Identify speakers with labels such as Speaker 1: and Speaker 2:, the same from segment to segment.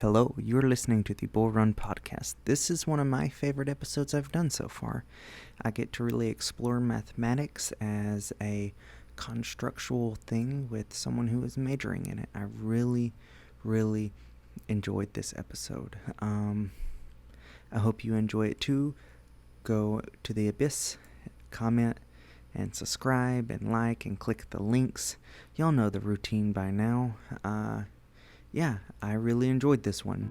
Speaker 1: Hello, you're listening to the BullRun podcast. This is one of my favorite episodes I've done so far. I get to really explore mathematics as a constructual thing with someone who is majoring in it. I really enjoyed this episode. I hope you enjoy it too. Go to the abyss, comment, and subscribe, and like, and click the links. Y'all know the routine by now. Yeah, I really enjoyed this one.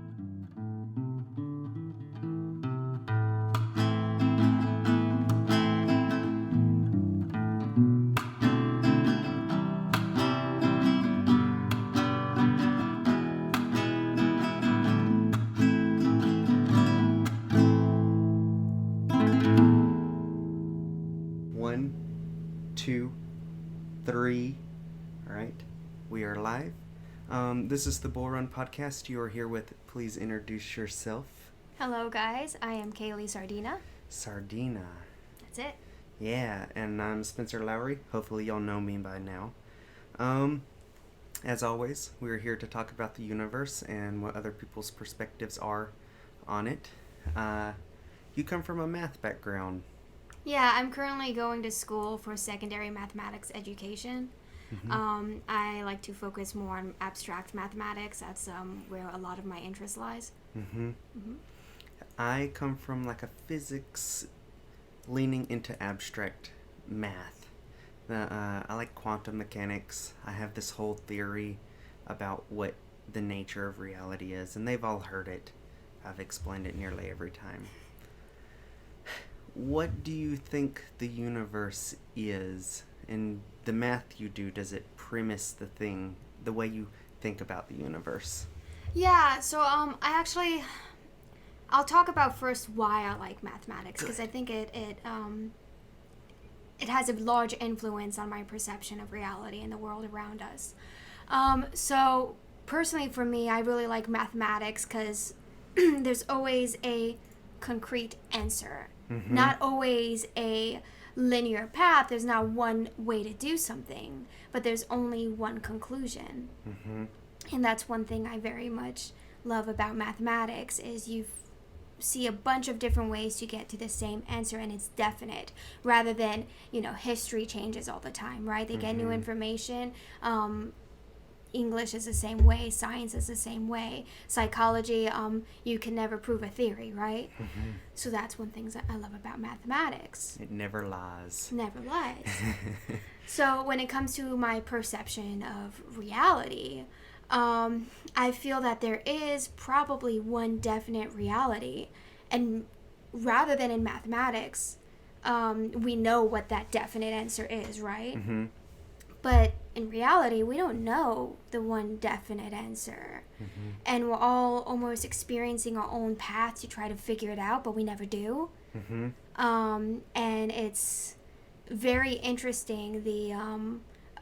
Speaker 1: One, two, three. All right, we are live. This is the BullRun podcast. You are here with. Please introduce yourself.
Speaker 2: Hello, guys. I am Kaylee Sardina.
Speaker 1: Sardina.
Speaker 2: That's it.
Speaker 1: Yeah, and I'm Spencer Lowry. Hopefully, y'all know me by now. As always, we're here to talk about the universe and what other people's perspectives are on it. You come from a math background.
Speaker 2: Yeah, I'm currently going to school for secondary mathematics education.
Speaker 1: Mm-hmm.
Speaker 2: I like to focus more on abstract mathematics. That's where a lot of my interest lies.
Speaker 1: Mm-hmm. I come from like a physics leaning into abstract math. I like quantum mechanics. I have this whole theory about what the nature of reality is, and they've all heard it. I've explained it nearly every time. What do you think the universe is? In the math you do, does it premise the way you think about the universe?
Speaker 2: Yeah, so I'll talk about first why I like mathematics, because I think it has a large influence on my perception of reality and the world around us. So personally for me, I really like mathematics because there's always a concrete answer.
Speaker 1: Mm-hmm.
Speaker 2: Not always a linear path. There's not one way to do something, but there's only one conclusion.
Speaker 1: Mm-hmm.
Speaker 2: And that's one thing I very much love about mathematics is you see a bunch of different ways to get to the same answer, and it's definite, rather than, history changes all the time, right? They get new information. English is the same way, science is the same way, psychology, you can never prove a theory, right?
Speaker 1: Mm-hmm.
Speaker 2: So that's one thing that I love about mathematics.
Speaker 1: It never lies.
Speaker 2: Never lies. So when it comes to my perception of reality, I feel that there is probably one definite reality, and rather than in mathematics, we know what that definite answer is, right?
Speaker 1: Mm-hmm.
Speaker 2: But in reality, we don't know the one definite answer.
Speaker 1: Mm-hmm.
Speaker 2: And we're all almost experiencing our own path to try to figure it out, but we never do.
Speaker 1: Mm-hmm.
Speaker 2: And it's very interesting, the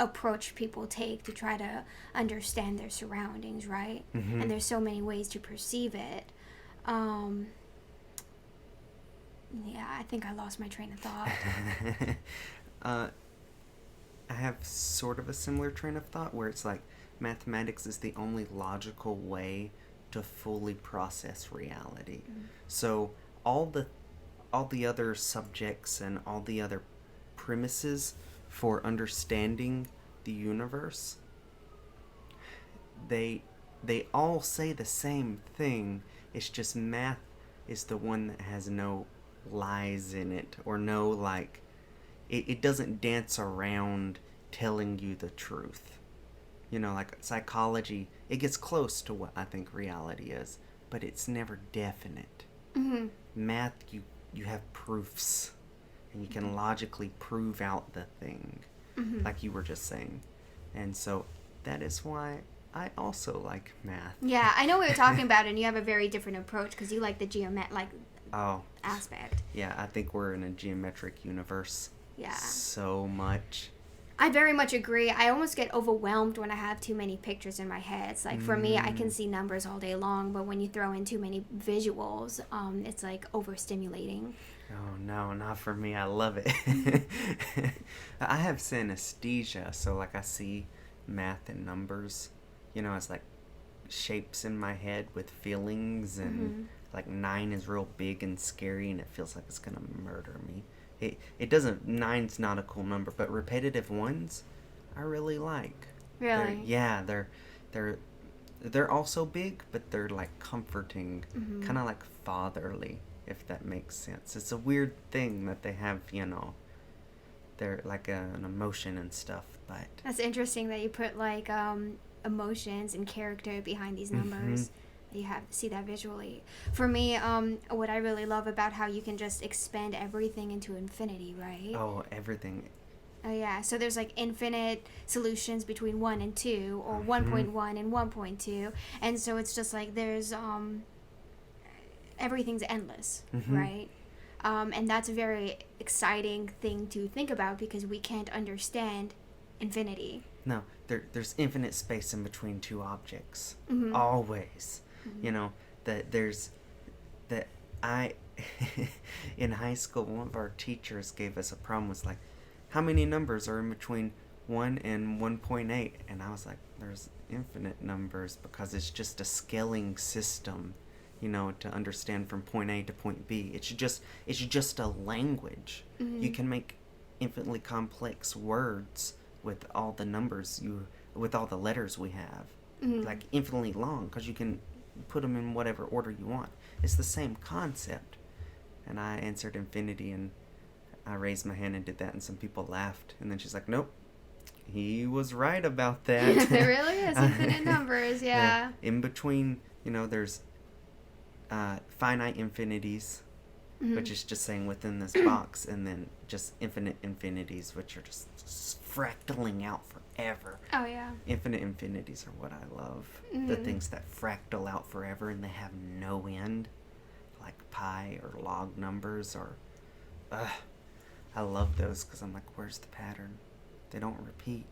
Speaker 2: approach people take to try to understand their surroundings, right?
Speaker 1: Mm-hmm.
Speaker 2: And there's so many ways to perceive it. Yeah, I think I lost my train of thought.
Speaker 1: I have sort of a similar train of thought where it's like mathematics is the only logical way to fully process reality. Mm-hmm. So all the other subjects and all the other premises for understanding the universe, they all say the same thing. It's just math is the one that has no lies in it, or no, like, it doesn't dance around telling you the truth. Like psychology, it gets close to what I think reality is, but it's never definite.
Speaker 2: Mm-hmm.
Speaker 1: Math, you have proofs, and you can logically prove out the thing, like you were just saying. And so that is why I also like math.
Speaker 2: Yeah, I know we were talking about it, and you have a very different approach because you like the aspect.
Speaker 1: Yeah, I think we're in a geometric universe.
Speaker 2: Yeah.
Speaker 1: So much.
Speaker 2: I very much agree. I almost get overwhelmed when I have too many pictures in my head. It's like, for me, I can see numbers all day long, but when you throw in too many visuals, it's like overstimulating.
Speaker 1: Oh, no, not for me. I love it. I have synesthesia, so like I see math and numbers. It's like shapes in my head with feelings, and like 9 is real big and scary, and it feels like it's gonna murder me. It doesn't. 9's not a cool number, but repetitive ones, I really like.
Speaker 2: Really?
Speaker 1: They're also big, but they're like comforting, kind of like fatherly, if that makes sense. It's a weird thing that they have, they're like an emotion and stuff, but
Speaker 2: That's interesting that you put like emotions and character behind these numbers. You have to see that visually. For me, what I really love about how you can just expand everything into infinity, right?
Speaker 1: Oh, everything.
Speaker 2: Oh yeah, so there's like infinite solutions between 1 and 2, or 1.1 and 1.2, and so it's just like there's everything's endless, right? And that's a very exciting thing to think about because we can't understand infinity.
Speaker 1: No, there's infinite space in between two objects. Always. In high school, one of our teachers gave us a problem, was like, how many numbers are in between 1 and 1.8? And I was like, there's infinite numbers, because it's just a scaling system, to understand from point A to point B. It's just a language. You can make infinitely complex words with all the numbers with all the letters we have, like infinitely long, because you can put them in whatever order you want. It's the same concept. And I answered infinity, and I raised my hand and did that, and some people laughed. And then she's like, nope, he was right about that.
Speaker 2: There really is infinite numbers, yeah.
Speaker 1: In between, there's finite infinities, which is just saying within this box, and then just infinite infinities, which are just fractaling out forever.
Speaker 2: Oh, yeah.
Speaker 1: Infinite infinities are what I love. The things that fractal out forever and they have no end, like pi or log numbers, or I love those, because I'm like, where's the pattern? They don't repeat,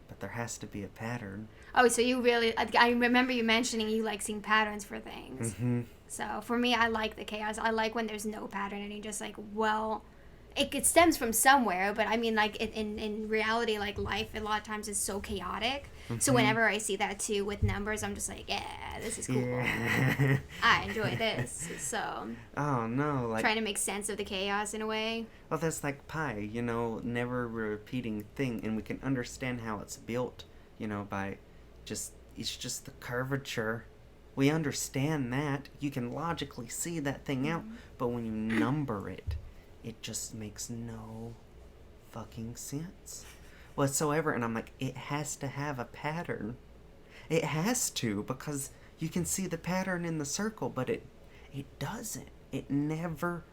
Speaker 1: but there has to be a pattern.
Speaker 2: Oh, so you really, I remember you mentioning you like seeing patterns for things. So for me, I like the chaos. I like when there's no pattern and you just like, well, it stems from somewhere, but I mean, like in reality, like life a lot of times is so chaotic. So whenever I see that too with numbers, I'm just like, yeah, this is cool.
Speaker 1: Yeah.
Speaker 2: I enjoy this. So
Speaker 1: oh no, like
Speaker 2: trying to make sense of the chaos in a way.
Speaker 1: Well, that's like pi, never repeating thing, and we can understand how it's built, by it's just the curvature. We understand that. You can logically see that thing out, but when you number it, it just makes no fucking sense whatsoever. And I'm like, it has to have a pattern. It has to, because you can see the pattern in the circle, but it doesn't. It never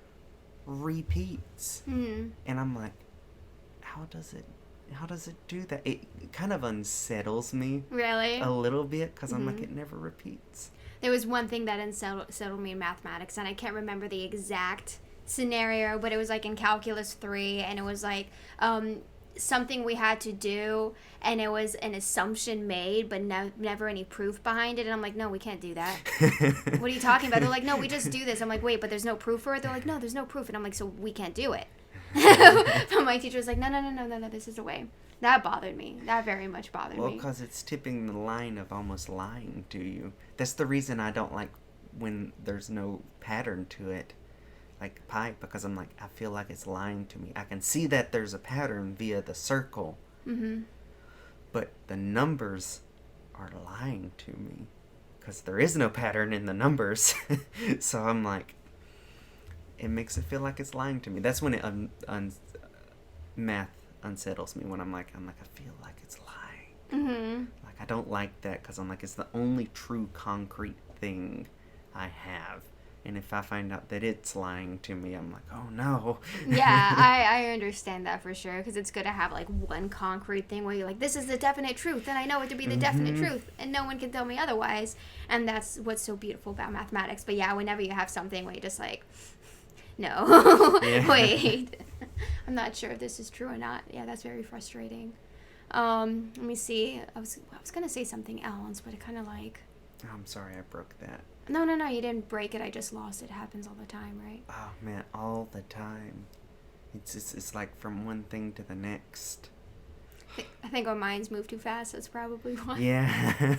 Speaker 1: repeats. And I'm like, how does it do that? It kind of unsettles me.
Speaker 2: Really?
Speaker 1: A little bit, because I'm like, it never repeats.
Speaker 2: There was one thing that unsettled me in mathematics, and I can't remember the exact scenario, but it was like in calculus 3, and it was like something we had to do, and it was an assumption made but never any proof behind it, and I'm like, no, we can't do that. What are you talking about? They're like, no, we just do this. I'm like, wait, but there's no proof for it? They're like, no, there's no proof. And I'm like, so we can't do it. But my teacher was like, no, this is the way. That bothered me. That very much bothered me.
Speaker 1: Well, because it's tipping the line of almost lying to you. That's the reason I don't like when there's no pattern to it, like pi, because I'm like, I feel like it's lying to me. I can see that there's a pattern via the circle, but the numbers are lying to me, because there is no pattern in the numbers. So I'm like, it makes it feel like it's lying to me. That's when it math unsettles me, when I'm like, I feel like it's lying. Like, I don't like that, because I'm like, it's the only true concrete thing I have. And if I find out that it's lying to me, I'm like, oh no.
Speaker 2: Yeah, I understand that for sure, because it's good to have like one concrete thing where you're like, this is the definite truth, and I know it to be the definite truth, and no one can tell me otherwise. And that's what's so beautiful about mathematics. But yeah, whenever you have something where you're just like, no, wait, I'm not sure if this is true or not. Yeah, that's very frustrating. Let me see. I was gonna say something else, but it kind of like.
Speaker 1: Oh, I'm sorry, I broke that.
Speaker 2: No, you didn't break it. I just lost it. It happens all the time, right?
Speaker 1: Oh man, all the time. It's like from one thing to the next.
Speaker 2: I think our minds move too fast. That's probably why.
Speaker 1: Yeah.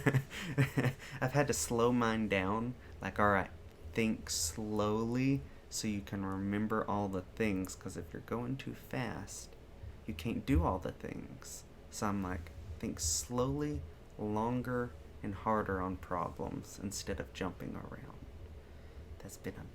Speaker 1: I've had to slow mine down. Like, all right, think slowly so you can remember all the things. Because if you're going too fast, you can't do all the things. So I'm like, think slowly, longer, and harder on problems instead of jumping around. That's been a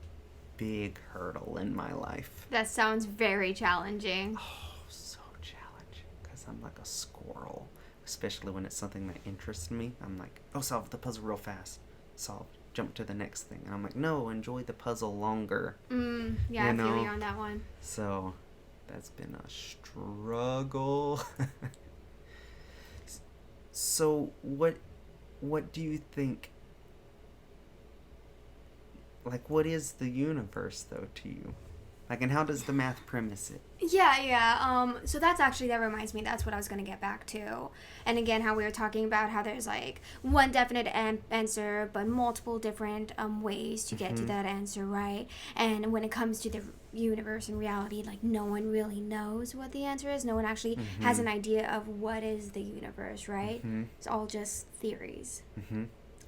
Speaker 1: big hurdle in my life.
Speaker 2: That sounds very challenging.
Speaker 1: Oh, so challenging. Because I'm like a squirrel. Especially when it's something that interests me. I'm like, oh, solve the puzzle real fast. Solved. Jump to the next thing. And I'm like, no, enjoy the puzzle longer.
Speaker 2: Yeah, I feel you on that one.
Speaker 1: So, that's been a struggle. So, what do you think, like, what is the universe, though, to you? Like, and how does the math premise it?
Speaker 2: Yeah. So that reminds me, that's what I was going to get back to. And again, how we were talking about how there's, like, one definite answer, but multiple different ways to get to that answer, right? And when it comes to the universe and reality, like, no one really knows what the answer is. No one actually has an idea of what is the universe, right? It's all just theories.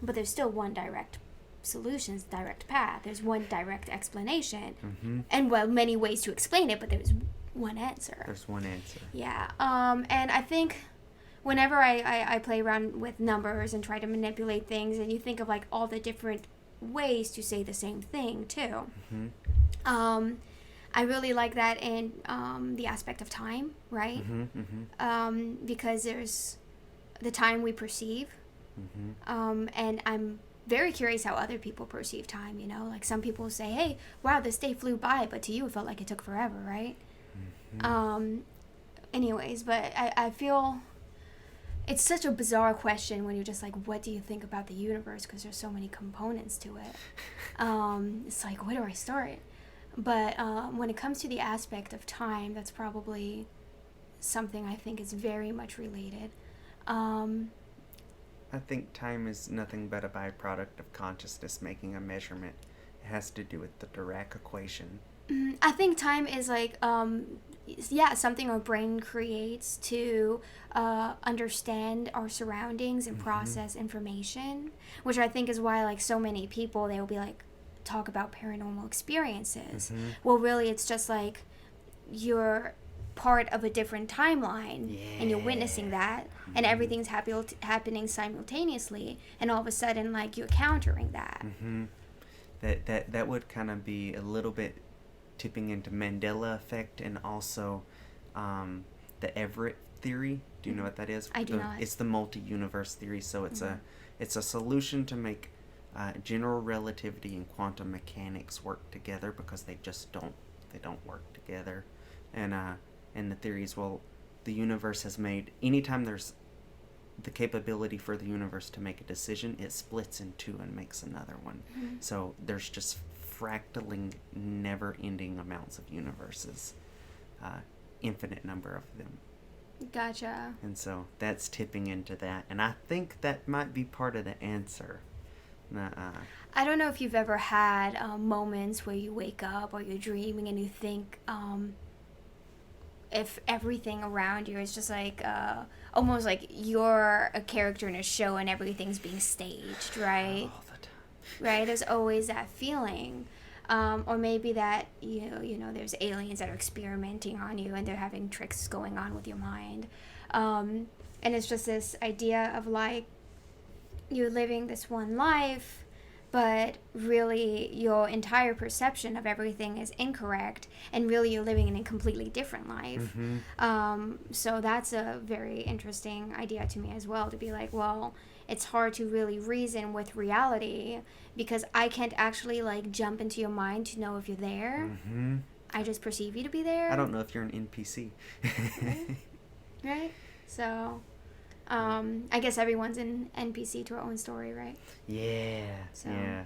Speaker 2: But there's still one direct solutions, direct path. There's one direct explanation. And, well, many ways to explain it, but there's one answer.
Speaker 1: There's one answer.
Speaker 2: Yeah. And I think whenever I play around with numbers and try to manipulate things, and you think of, like, all the different ways to say the same thing, too. I really like that in the aspect of time, right? Because there's the time we perceive. And I'm very curious how other people perceive time, you know? Like, some people say, hey, wow, this day flew by, but to you it felt like it took forever, right? Anyways, but I feel it's such a bizarre question when you're just like, what do you think about the universe? Because there's so many components to it. It's like, where do I start? But when it comes to the aspect of time, that's probably something I think is very much related.
Speaker 1: I think time is nothing but a byproduct of consciousness making a measurement. It has to do with the Dirac equation.
Speaker 2: I think time is like, something our brain creates to understand our surroundings and process information, which I think is why, like, so many people, they will be like, talk about paranormal experiences. Well, really, it's just like you're part of a different timeline, and you're witnessing that, and everything's happening simultaneously, and all of a sudden, like, you're countering that.
Speaker 1: That would kind of be a little bit tipping into Mandela effect, and also the Everett theory. Do you know what that is?
Speaker 2: I do not.
Speaker 1: It's the multi-universe theory. So it's a solution to make general relativity and quantum mechanics work together, because they don't work together. And the theory is, well, the universe has made, anytime there's the capability for the universe to make a decision, it splits in two and makes another one. So there's just fractaling, never-ending amounts of universes, infinite number of them.
Speaker 2: Gotcha.
Speaker 1: And so that's tipping into that, and I think that might be part of the answer.
Speaker 2: I don't know if you've ever had moments where you wake up or you're dreaming and you think if everything around you is just like almost like you're a character in a show and everything's being staged, right?
Speaker 1: All the time.
Speaker 2: Right? There's always that feeling. Or maybe that, you know, there's aliens that are experimenting on you and they're having tricks going on with your mind. And it's just this idea of, like, you're living this one life, but really your entire perception of everything is incorrect, and really you're living in a completely different life. So that's a very interesting idea to me as well, to be like, well, it's hard to really reason with reality because I can't actually, like, jump into your mind to know if you're there. I just perceive you to be there.
Speaker 1: I don't know if you're an NPC.
Speaker 2: Right? So I guess everyone's an NPC to our own story, right?
Speaker 1: Yeah.
Speaker 2: So.
Speaker 1: Yeah.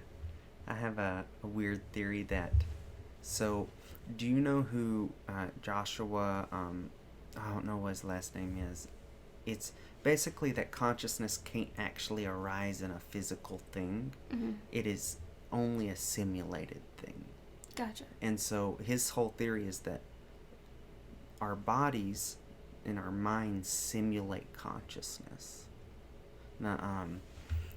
Speaker 1: I have a weird theory that, so do you know who Joshua, I don't know what his last name is. It's basically that consciousness can't actually arise in a physical thing. It is only a simulated thing.
Speaker 2: Gotcha.
Speaker 1: And so his whole theory is that our bodies in our minds simulate consciousness. Now,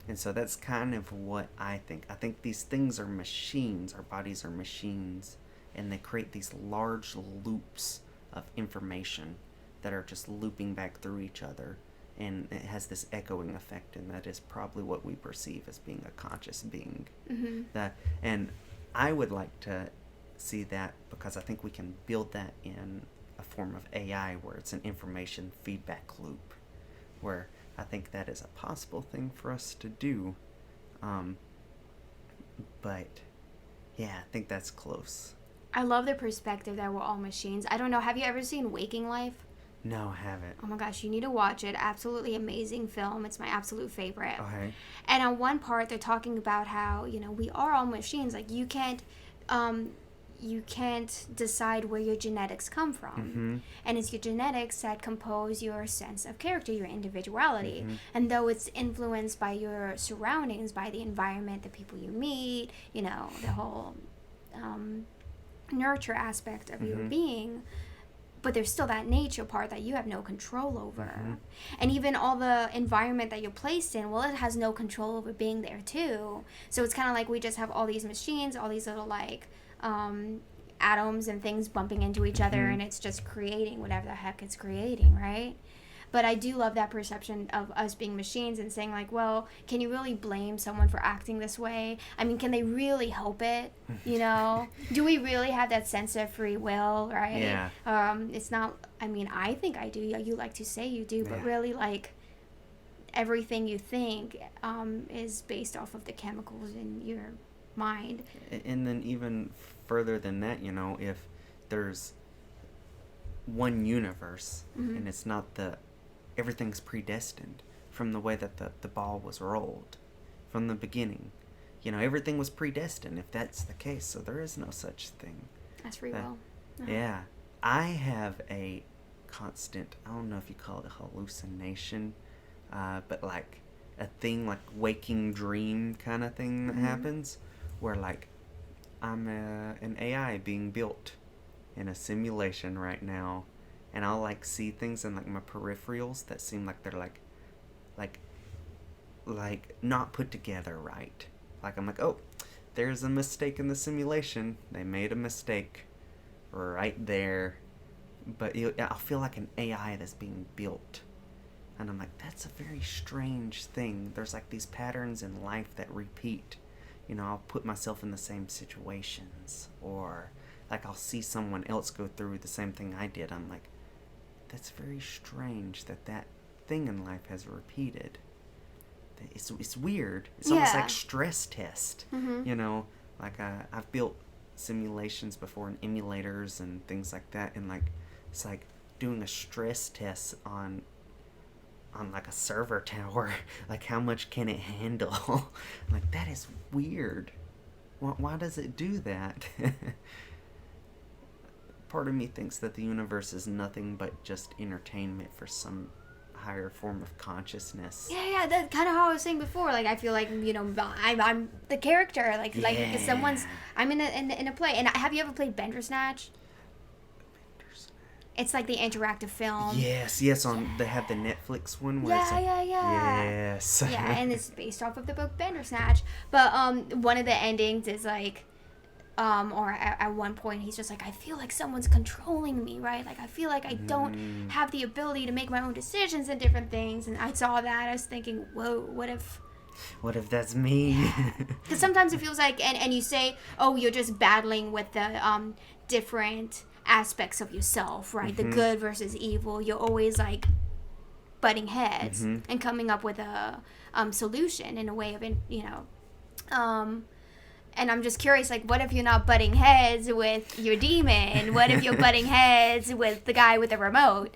Speaker 1: and so that's kind of what I think. I think these things are machines. Our bodies are machines, and they create these large loops of information that are just looping back through each other, and it has this echoing effect, and that is probably what we perceive as being a conscious being. And I would like to see that, because I think we can build that in a form of AI where it's an information feedback loop, where I think that is a possible thing for us to do. But yeah, I think that's close.
Speaker 2: I love the perspective that we're all machines. I don't know, have you ever seen Waking Life?
Speaker 1: No, I haven't.
Speaker 2: Oh my gosh, you need to watch it. Absolutely amazing film. It's my absolute favorite.
Speaker 1: Okay.
Speaker 2: And on one part, they're talking about how, we are all machines. Like, you can't decide where your genetics come from. And it's your genetics that compose your sense of character, your individuality. And though it's influenced by your surroundings, by the environment, the people you meet, the whole nurture aspect of your being, but there's still that nature part that you have no control over. And even all the environment that you're placed in, well, it has no control over being there too. So it's kind of like we just have all these machines, all these little atoms and things bumping into each other, and it's just creating whatever the heck it's creating, right? But I do love that perception of us being machines and saying, like, well, can you really blame someone for acting this way? I mean, can they really help it? Do we really have that sense of free will, right?
Speaker 1: Yeah.
Speaker 2: It's not, I mean, I think I do. You like to say you do, but really, everything you think is based off of the chemicals in your mind.
Speaker 1: And then even further than that, if there's one universe, and it's not everything's predestined from the way that the ball was rolled from the beginning. Everything was predestined, if that's the case. So there is no such thing.
Speaker 2: That's free will.
Speaker 1: Yeah. I have a constant, I don't know if you call it a hallucination, but like a thing, like waking dream kind of thing that happens, where I'm an AI being built in a simulation right now, and I'll see things in my peripherals that seem like they're like not put together right. I'm like, oh, there's a mistake in the simulation. They made a mistake right there. But I'll feel like an AI that's being built, and I'm like, that's a very strange thing. There's these patterns in life that repeat. I'll put myself in the same situations, or I'll see someone else go through the same thing I did. I'm like, that's very strange that thing in life has repeated. It's weird. It's almost like stress test. I've built simulations before in emulators and things like that, and it's like doing a stress test on a server tower. How much can it handle? That is weird. Why does it do that? Part of me thinks that the universe is nothing but just entertainment for some higher form of consciousness.
Speaker 2: Yeah, that's kind of how I was saying before. I feel like, I'm the character. I'm in a play. And have you ever played Bandersnatch? It's like the interactive film.
Speaker 1: Yes. They have the Netflix one where
Speaker 2: yeah.
Speaker 1: Yes.
Speaker 2: Yeah, and it's based off of the book Bandersnatch. But one of the endings is or at one point he's just I feel like someone's controlling me, right? I feel like I don't have the ability to make my own decisions and different things. And I saw that, I was thinking, whoa, what if
Speaker 1: that's me?
Speaker 2: Because sometimes it feels and you say, oh, you're just battling with the different aspects of yourself, right? The good versus evil. You're always butting heads and coming up with a solution in a way of and I'm just curious, what if you're not butting heads with your demon? What if you're butting heads with the guy with the remote?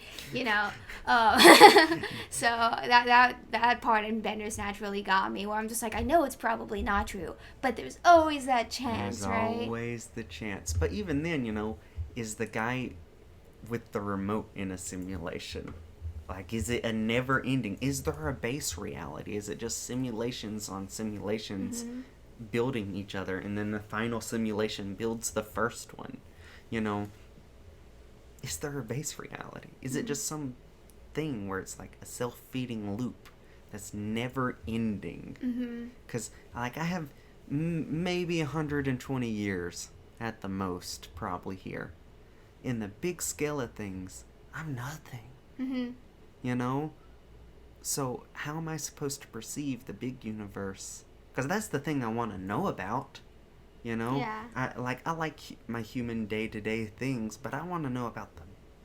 Speaker 2: So that part in Bandersnatch really got me, where I'm just I know it's probably not true, but there's always that chance, right?
Speaker 1: There's always the chance. But even then, is the guy with the remote in a simulation? Is it a never ending? Is there a base reality? Is it just simulations on simulations building each other, and then the final simulation builds the first one? is there a base reality? Is it just some thing where it's like a self-feeding loop that's never ending? Because like I have maybe 120 years at the most probably here. In the big scale of things, I'm nothing. You know? So how am I supposed to perceive the big universe? Because that's the thing I want to know about. You know?
Speaker 2: Yeah.
Speaker 1: I like my human day-to-day things, but I want to know about the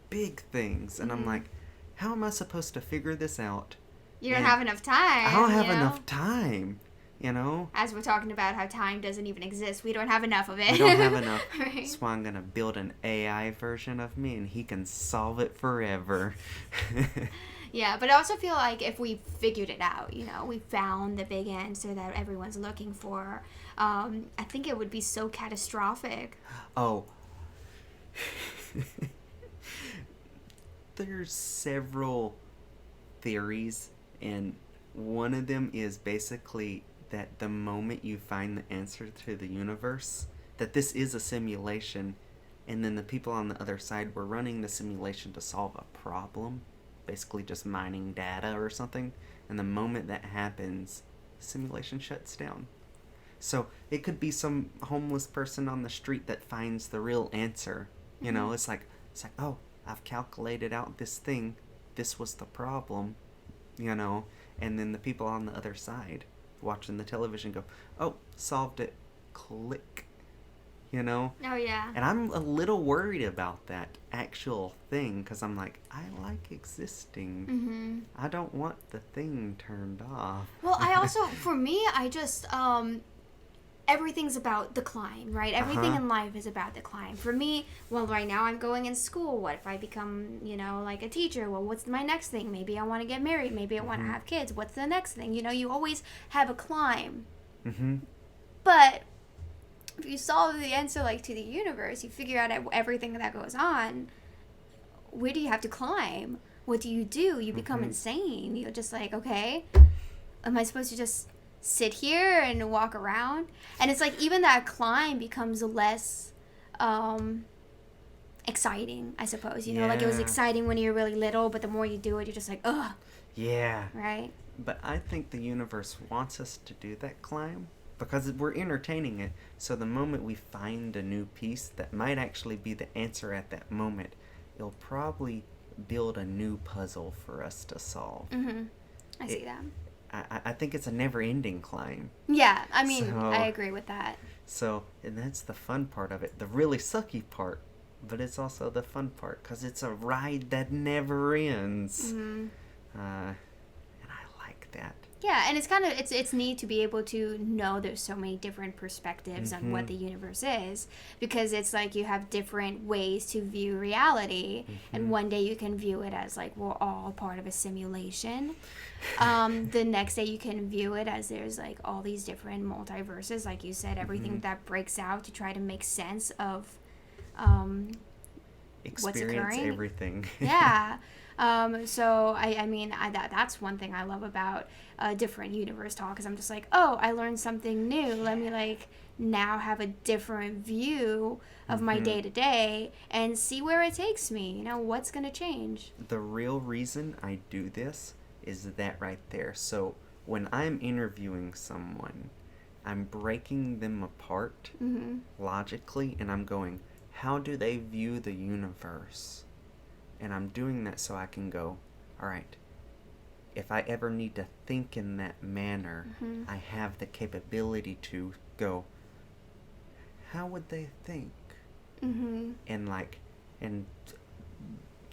Speaker 1: big things. And I'm like, how am I supposed to figure this out?
Speaker 2: You don't have enough time.
Speaker 1: I don't have
Speaker 2: you know?
Speaker 1: enough time. You know?
Speaker 2: As we're talking about how time doesn't even exist, we don't have enough of it.
Speaker 1: We don't have enough.
Speaker 2: Right.
Speaker 1: That's why I'm going to build an AI version of me, and he can solve it forever.
Speaker 2: Yeah, but I also feel like if we figured it out, you know, we found the big answer that everyone's looking for, I think it would be so catastrophic.
Speaker 1: Oh. There's several theories, and one of them is basically that the moment you find the answer to the universe, that this is a simulation, and then the people on the other side were running the simulation to solve a problem, basically just mining data or something, and the moment that happens, the simulation shuts down. So it could be some homeless person on the street that finds the real answer. You know, it's like, oh, I've calculated out this thing. This was the problem, you know, and then the people on the other side watching the television go, oh, solved it. Click. You know?
Speaker 2: Oh, yeah.
Speaker 1: And I'm a little worried about that actual thing, because I'm like, I like existing. I don't want the thing turned off.
Speaker 2: Well, I also, for me, I just, everything's about the climb, right? Everything in life is about the climb. For me, well, right now I'm going in school. What if I become, you know, like a teacher? Well, what's my next thing? Maybe I want to get married. Maybe I want to have kids. What's the next thing? You know, you always have a climb. But if you solve the answer, like, to the universe, you figure out everything that goes on, where do you have to climb? What do? You become insane. You're just like, okay, am I supposed to just sit here and walk around? And it's like even that climb becomes less exciting, I suppose. You know, like it was exciting when you were really little, but the more you do it, you're just like, ugh.
Speaker 1: Yeah.
Speaker 2: Right?
Speaker 1: But I think the universe wants us to do that climb because we're entertaining it. So the moment we find a new piece that might actually be the answer at that moment, it'll probably build a new puzzle for us to solve.
Speaker 2: I see that.
Speaker 1: I think it's a never-ending climb.
Speaker 2: Yeah, I mean, I agree with that.
Speaker 1: So, and that's the fun part of it. The really sucky part, but it's also the fun part because it's a ride that never ends. And I like that.
Speaker 2: Yeah, and it's kind of, it's neat to be able to know there's so many different perspectives on what the universe is, because it's like you have different ways to view reality, and one day you can view it as like we're all part of a simulation. The next day you can view it as there's like all these different multiverses, like you said, everything that breaks out to try to make sense of what's occurring.
Speaker 1: Everything.
Speaker 2: Yeah. So I mean, that's one thing I love about different universe talk, is I'm just like, oh, I learned something new. Let me like now have a different view of my day to day and see where it takes me. You know, what's gonna change.
Speaker 1: The real reason I do this is that right there. So when I'm interviewing someone, I'm breaking them apart logically, and I'm going, how do they view the universe? And I'm doing that so I can go, all right, if I ever need to think in that manner, I have the capability to go, how would they think? And like, and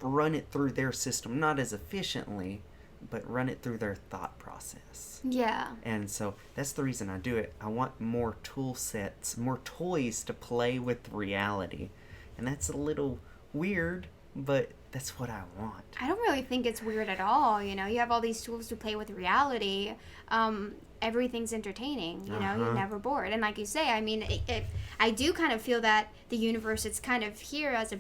Speaker 1: run it through their system, not as efficiently, but run it through their thought process.
Speaker 2: Yeah.
Speaker 1: And so that's the reason I do it. I want more tool sets, more toys to play with reality. And that's a little weird, but that's what I want.
Speaker 2: I don't really think it's weird at all. You know, you have all these tools to play with reality. Everything's entertaining. You know, you're never bored. And like you say, I mean, I do kind of feel that the universe, it's kind of here as a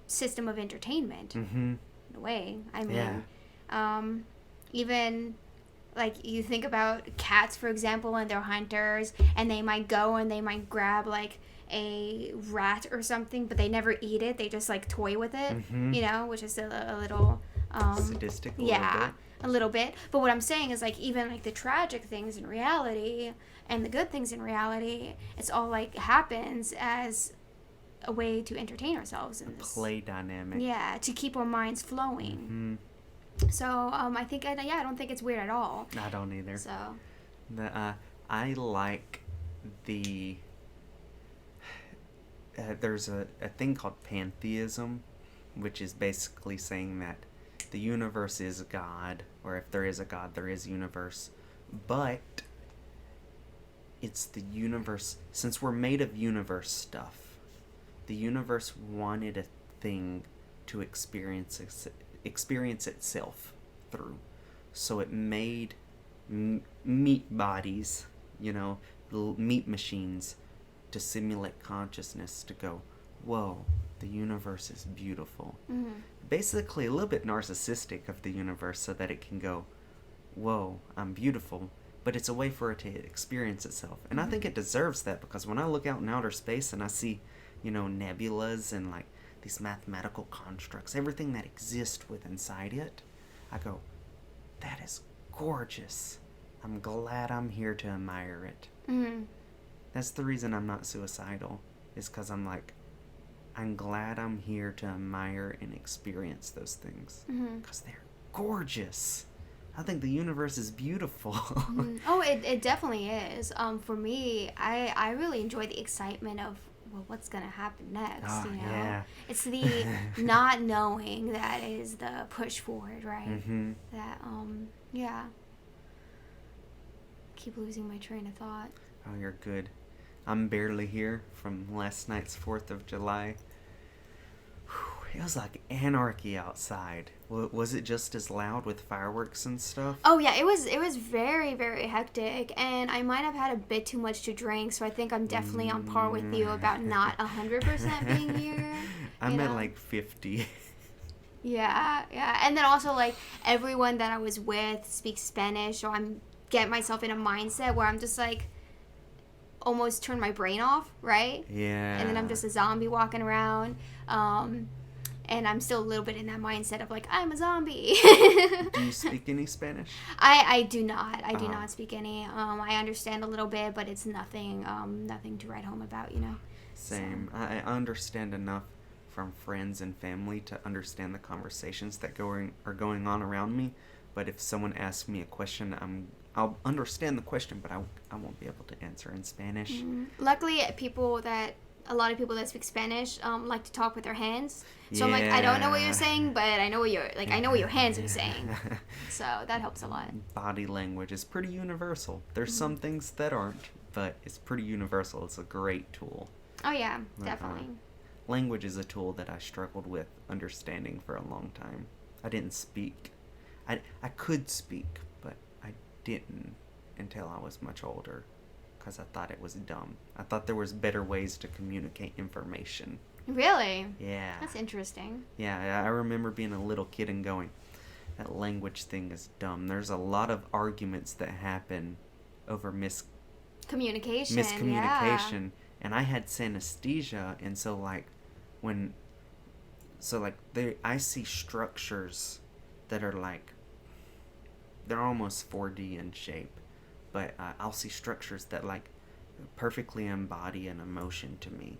Speaker 2: system of entertainment. In a way. I mean, even like you think about cats, for example, and they're hunters, and they might go and they might grab like a rat or something, but they never eat it. They just like toy with it,
Speaker 1: Mm-hmm.
Speaker 2: you know, which is a little
Speaker 1: Sadistic.
Speaker 2: A little bit. But what I'm saying is like even like the tragic things in reality and the good things in reality, it's all like happens as a way to entertain ourselves in this
Speaker 1: Play dynamic.
Speaker 2: Yeah, to keep our minds flowing. So I think I don't think it's weird at all.
Speaker 1: I don't either.
Speaker 2: So
Speaker 1: I like the there's a thing called pantheism, which is basically saying that the universe is God, or if there is a God, there is universe. But it's the universe, since we're made of universe stuff, the universe wanted a thing to experience itself through. So it made meat bodies, little meat machines, to simulate consciousness, to go, whoa, the universe is beautiful. Basically a little bit narcissistic of the universe, so that it can go, whoa, I'm beautiful. But it's a way for it to experience itself. And I think it deserves that, because when I look out in outer space and I see, nebulas and like these mathematical constructs, everything that exists within inside it, I go, that is gorgeous. I'm glad I'm here to admire it. That's the reason I'm not suicidal, is because I'm like, I'm glad I'm here to admire and experience those things, because they're gorgeous. I think the universe is beautiful.
Speaker 2: Oh, it definitely is. For me, I really enjoy the excitement of, well, what's going to happen next,
Speaker 1: Oh, yeah.
Speaker 2: It's the not knowing that is the push forward, right? That, yeah. Keep losing my train of thought.
Speaker 1: Oh, you're good. I'm barely here from last night's 4th of July. It was like anarchy outside. Was it just as loud with fireworks and stuff?
Speaker 2: Oh yeah, it was very, very hectic, and I might have had a bit too much to drink, so I think I'm definitely on par with you about not 100% being here.
Speaker 1: I'm at like 50.
Speaker 2: Yeah, and then also like everyone that I was with speaks Spanish, so I'm getting myself in a mindset where I'm just like almost turn my brain off, right?
Speaker 1: Yeah.
Speaker 2: And then I'm just a zombie walking around. And I'm still a little bit in that mindset of like, I'm a zombie.
Speaker 1: Do you speak any Spanish?
Speaker 2: I do not. I do not speak any. I understand a little bit, but it's nothing to write home about,
Speaker 1: Same.
Speaker 2: So.
Speaker 1: I understand enough from friends and family to understand the conversations that are going on around me. But if someone asks me a question, I'll understand the question, but I won't be able to answer in Spanish.
Speaker 2: Luckily, a lot of people that speak Spanish like to talk with their hands. So I'm like, I don't know what you're saying, but I know what your hands are saying. So that helps a lot.
Speaker 1: Body language is pretty universal. There's some things that aren't, but it's pretty universal. It's a great tool.
Speaker 2: Oh yeah, definitely.
Speaker 1: Language is a tool that I struggled with understanding for a long time. I didn't speak. I could speak, but I didn't until I was much older, because I thought it was dumb. I thought there was better ways to communicate information.
Speaker 2: Really?
Speaker 1: Yeah.
Speaker 2: That's interesting.
Speaker 1: Yeah, I remember being a little kid and going, that language thing is dumb. There's a lot of arguments that happen over
Speaker 2: miscommunication.
Speaker 1: Yeah. And I had synesthesia, and so I see structures that are like, they're almost 4D in shape, but I'll see structures that like perfectly embody an emotion to me.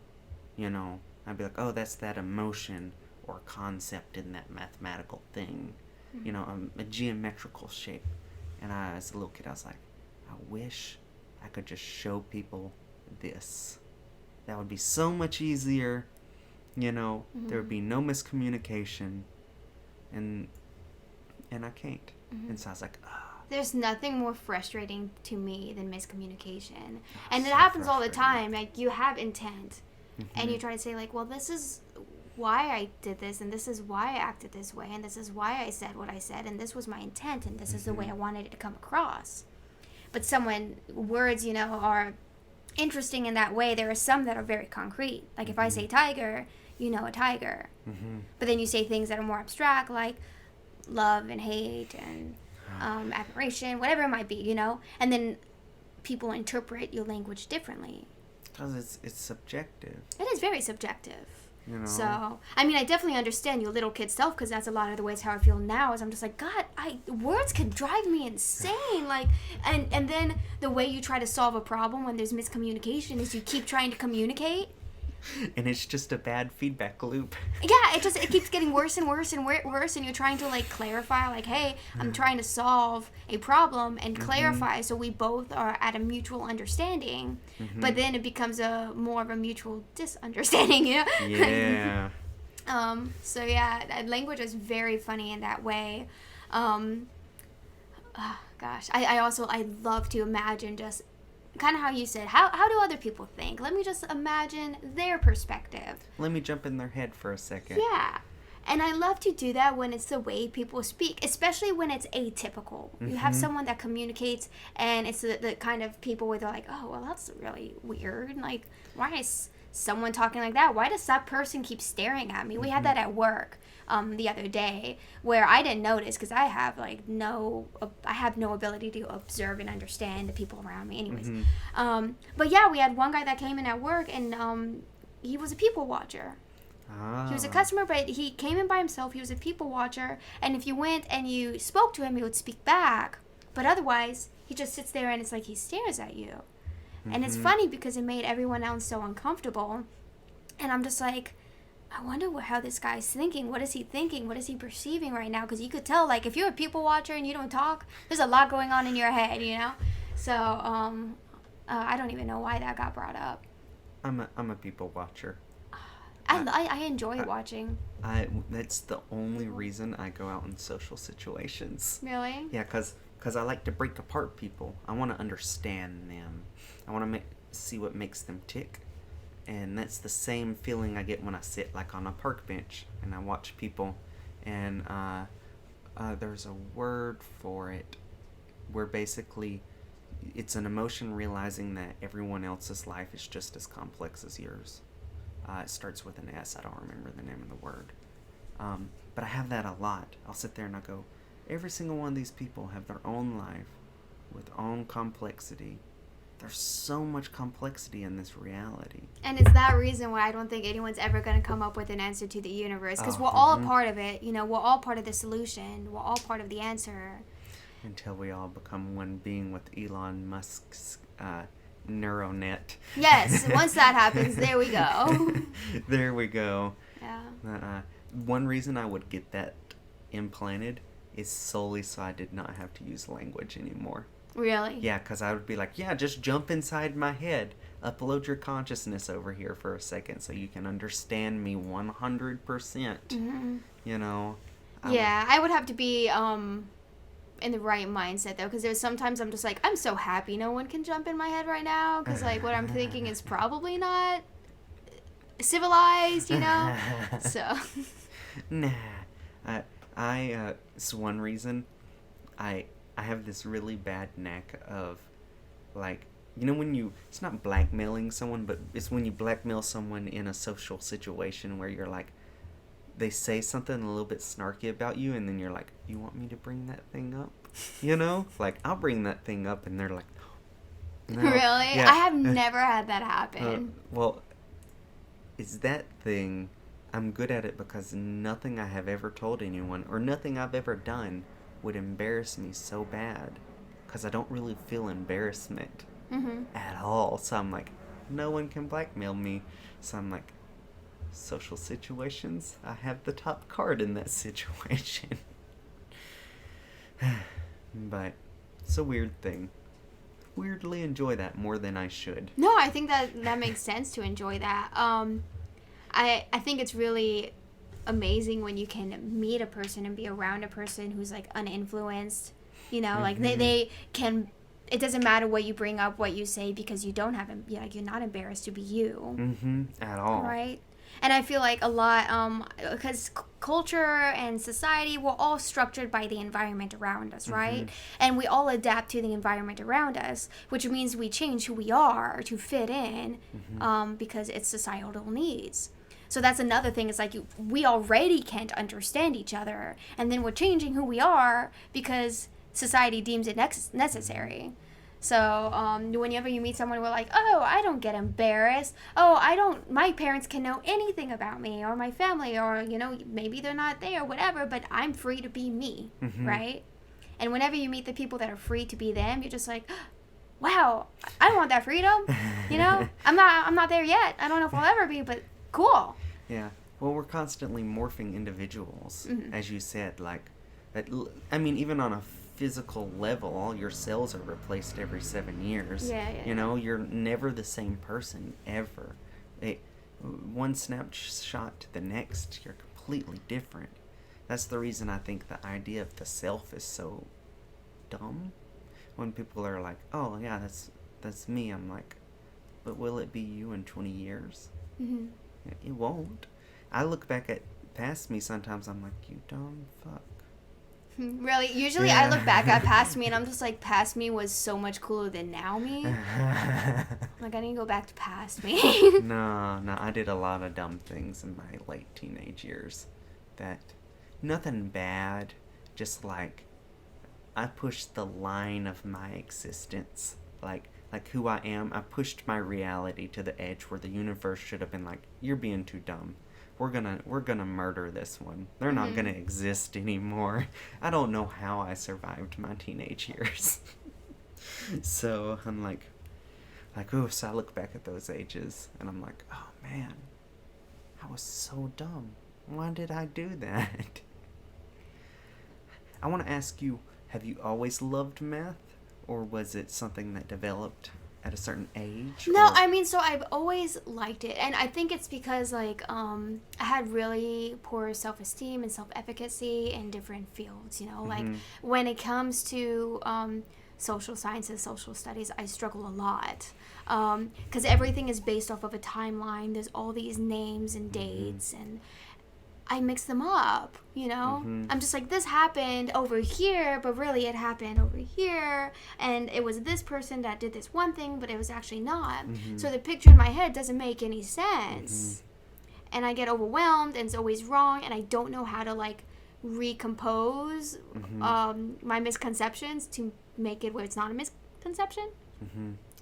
Speaker 1: I'd be like, oh, that's that emotion or concept in that mathematical thing, a geometrical shape. And as a little kid, I was like, I wish I could just show people this. That would be so much easier. There would be no miscommunication, and I can't. And so I was like,
Speaker 2: There's nothing more frustrating to me than miscommunication. And it
Speaker 1: so
Speaker 2: happens all the
Speaker 1: frustrating.
Speaker 2: time. Like, you have intent. And you try to say, like, well, this is why I did this, and this is why I acted this way, and this is why I said what I said, and this was my intent, and this is the way I wanted it to come across. But words, are interesting in that way. There are some that are very concrete. Like, if I say tiger, a tiger. But then you say things that are more abstract, like love and hate and admiration, whatever it might be, and then people interpret your language differently.
Speaker 1: Because it's subjective.
Speaker 2: It is very subjective.
Speaker 1: You know?
Speaker 2: So, I mean, I definitely understand your little kid self, because that's a lot of the ways how I feel now. Is I'm just like, God, words can drive me insane. Like, and then the way you try to solve a problem when there's miscommunication is you keep trying to communicate.
Speaker 1: And it's just a bad feedback loop.
Speaker 2: Yeah, it keeps getting worse and worse and worse, and you're trying to like clarify, like, hey, I'm trying to solve a problem and clarify so we both are at a mutual understanding. But then it becomes more of a mutual disunderstanding, you know?
Speaker 1: Yeah.
Speaker 2: So yeah, language is very funny in that way. Gosh, I love to imagine just kind of how you said, how do other people think? Let me just imagine their perspective.
Speaker 1: Let me jump in their head for a second.
Speaker 2: Yeah. And I love to do that when it's the way people speak, especially when it's atypical. You have someone that communicates, and it's the kind of people where they're like, oh, well, that's really weird. Like, why is someone talking like that? Why does that person keep staring at me? We had that at work the other day, where I didn't notice because I have no ability to observe and understand the people around me anyways. But yeah, we had one guy that came in at work, and he was a people watcher. He was a customer, but he came in by himself. He was a people watcher, and if you went and you spoke to him, he would speak back. But otherwise, he just sits there, and it's like he stares at you. And it's funny because it made everyone else so uncomfortable. And I'm just like, I wonder how this guy's thinking. What is he thinking? What is he perceiving right now? Because you could tell, like, if you're a people watcher and you don't talk, there's a lot going on in your head, you know? So, I don't even know why that got brought up.
Speaker 1: I'm a people watcher.
Speaker 2: I enjoy watching.
Speaker 1: That's the only reason I go out in social situations.
Speaker 2: Really?
Speaker 1: Yeah, because I like to break apart people. I want to understand them. I want to see what makes them tick. And that's the same feeling I get when I sit like on a park bench and I watch people. And there's a word for it where basically it's an emotion realizing that everyone else's life is just as complex as yours. It starts with an S. I don't remember the name of the word. But I have that a lot. I'll sit there and I go, every single one of these people have their own life with own complexity. There's so much complexity in this reality.
Speaker 2: And it's that reason why I don't think anyone's ever going to come up with an answer to the universe. Because we're all a part of it. You know, we're all part of the solution. We're all part of the answer.
Speaker 1: Until we all become one being with Elon Musk's neuronet.
Speaker 2: Yes, once that happens, there we go.
Speaker 1: There we go.
Speaker 2: Yeah.
Speaker 1: One reason I would get that implanted is solely so I did not have to use language anymore.
Speaker 2: Really?
Speaker 1: Yeah, because I would be like, yeah, just jump inside my head. Upload your consciousness over here for a second so you can understand me 100%. You know?
Speaker 2: I would have to be in the right mindset, though, because there's sometimes I'm just like, I'm so happy no one can jump in my head right now, because, like, what I'm thinking is probably not civilized, you know? So.
Speaker 1: Nah. It's one reason I have this really bad knack of, like, you know when it's not blackmailing someone, but it's when you blackmail someone in a social situation where you're like, they say something a little bit snarky about you, and then you're like, you want me to bring that thing up? You know? Like, I'll bring that thing up, and they're like, no.
Speaker 2: Really?
Speaker 1: Yeah.
Speaker 2: I have never had that happen.
Speaker 1: Well, it's that thing. I'm good at it because nothing I have ever told anyone, or nothing I've ever done, would embarrass me so bad, because I don't really feel embarrassment at all. So I'm like, no one can blackmail me. So I'm like, social situations, I have the top card in that situation. But it's a weird thing. Weirdly enjoy that more than I should.
Speaker 2: No, I think that makes sense to enjoy that. I think it's really amazing when you can meet a person and be around a person who's like uninfluenced, you know, like they can, it doesn't matter what you bring up, what you say, because you don't have, you're not embarrassed to be you.
Speaker 1: At all.
Speaker 2: Right? And I feel like a lot, because culture and society, we're all structured by the environment around us, right? And we all adapt to the environment around us, which means we change who we are to fit in, because it's societal needs. So that's another thing. It's like we already can't understand each other, and then we're changing who we are because society deems it necessary. So whenever you meet someone, we're like, oh, I don't get embarrassed. Oh, my parents can know anything about me or my family, or, maybe they're not there, whatever, but I'm free to be me, right? And whenever you meet the people that are free to be them, you're just like, wow, I want that freedom. I'm not there yet. I don't know if I'll ever be, but cool.
Speaker 1: Yeah. Well, we're constantly morphing individuals, as you said. Like, even on a physical level, all your cells are replaced every 7 years.
Speaker 2: Yeah.
Speaker 1: You're never the same person ever. One snapshot to the next, you're completely different. That's the reason I think the idea of the self is so dumb. When people are like, oh yeah, that's me, I'm like, but will it be you in 20 years? It won't. I look back at past me sometimes, I'm like, you dumb fuck.
Speaker 2: Really? Usually I look back at past me and I'm just like, past me was so much cooler than now me. Like, I need to go back to past me.
Speaker 1: No, I did a lot of dumb things in my late teenage years. That, nothing bad, just like, I pushed the line of my existence. Like who I am, I pushed my reality to the edge where the universe should have been like, you're being too dumb. We're gonna murder this one. They're not gonna exist anymore. I don't know how I survived my teenage years. So I'm like, so I look back at those ages and I'm like, oh man, I was so dumb. Why did I do that? I want to ask you, have you always loved math, or was it something that developed at a certain age?
Speaker 2: No, so I've always liked it, and I think it's because I had really poor self-esteem and self-efficacy in different fields. Like when it comes to social sciences, social studies, I struggle a lot because everything is based off of a timeline. There's all these names and dates and I mix them up, I'm just like, this happened over here, but really it happened over here, and it was this person that did this one thing, but it was actually not. So the picture in my head doesn't make any sense. And I get overwhelmed, and it's always wrong, and I don't know how to, recompose my misconceptions to make it where it's not a misconception.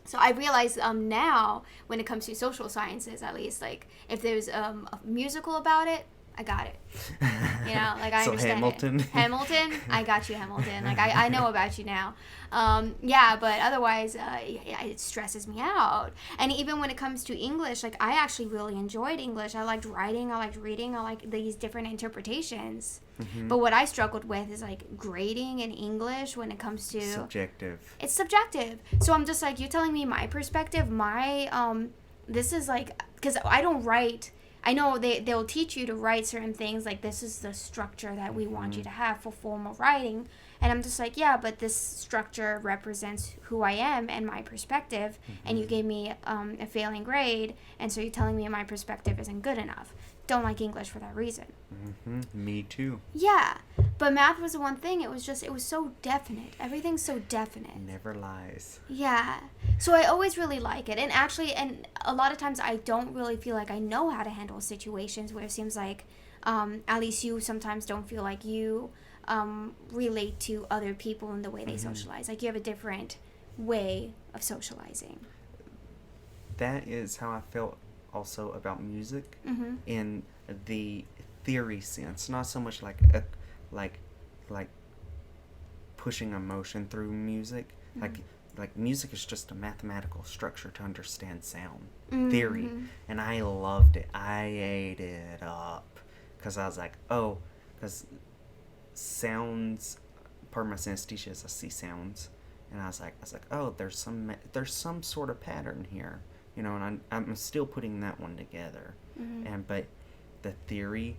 Speaker 2: So I realize now, when it comes to social sciences, at least, if there's a musical about it, I got it. I
Speaker 1: so
Speaker 2: understand
Speaker 1: Hamilton.
Speaker 2: it. Hamilton, I got you, Hamilton. I know about you now. But otherwise, it stresses me out. And even when it comes to English, I actually really enjoyed English. I liked writing, I liked reading, I liked these different interpretations. But what I struggled with is grading in English when it comes to
Speaker 1: subjective.
Speaker 2: It's subjective. So I'm just you're telling me my perspective, this is because I don't write. I know they'll teach you to write certain things, this is the structure that we want you to have for formal writing. And I'm just yeah, but this structure represents who I am and my perspective, and you gave me a failing grade, and so you're telling me my perspective isn't good enough. Don't like English for that reason.
Speaker 1: Me too.
Speaker 2: Yeah, but math was the one thing. It was so definite. Everything's so definite.
Speaker 1: Never lies.
Speaker 2: Yeah. So I always really like it. And actually, and a lot of times I don't really feel like I know how to handle situations where it seems like, at least you sometimes don't feel like you relate to other people in the way they socialize. You have a different way of socializing.
Speaker 1: That is how I felt also about music in the theory sense, not so much like pushing emotion through music. Like music is just a mathematical structure to understand sound theory, and I loved it. I ate it up because I was like, because sounds, part of my synesthesia is I see sounds, and I was like, there's some sort of pattern here. And I'm still putting that one together. But the theory,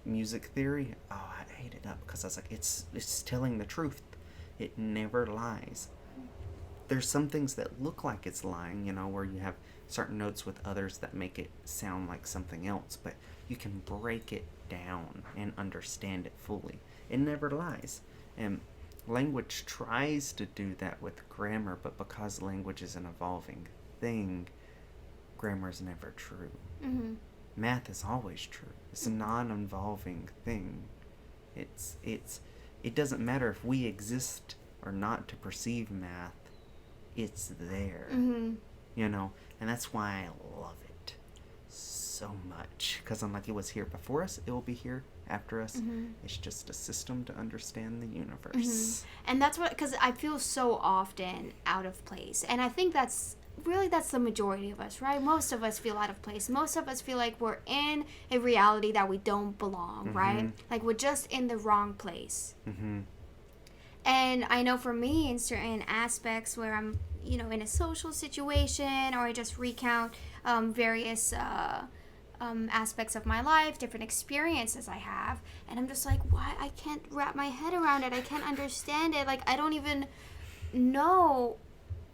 Speaker 1: music theory, I ate it up because I was like, it's telling the truth. It never lies. There's some things that look like it's lying, where you have certain notes with others that make it sound like something else, but you can break it down and understand it fully. It never lies. And language tries to do that with grammar, but because language is an evolving thing, grammar is never true. Math is always true. It's a non-evolving thing. It doesn't matter if we exist or not to perceive math. it's there.
Speaker 2: Mm-hmm.
Speaker 1: You know, and that's why I love it so much, because I'm like, it was here before us, it will be here after us.
Speaker 2: Mm-hmm.
Speaker 1: It's just a system to understand the universe.
Speaker 2: Mm-hmm. And that's what, because I feel so often out of place, and I think that's the majority of us, right? Most of us feel out of place. Most of us feel like we're in a reality that we don't belong,
Speaker 1: Mm-hmm.
Speaker 2: right? Like we're just in the wrong place.
Speaker 1: Mm-hmm.
Speaker 2: And I know for me, in certain aspects where I'm, in a social situation, or I just recount various aspects of my life, different experiences I have, and I'm just like, why? I can't wrap my head around it. I can't understand it. Like, I don't even know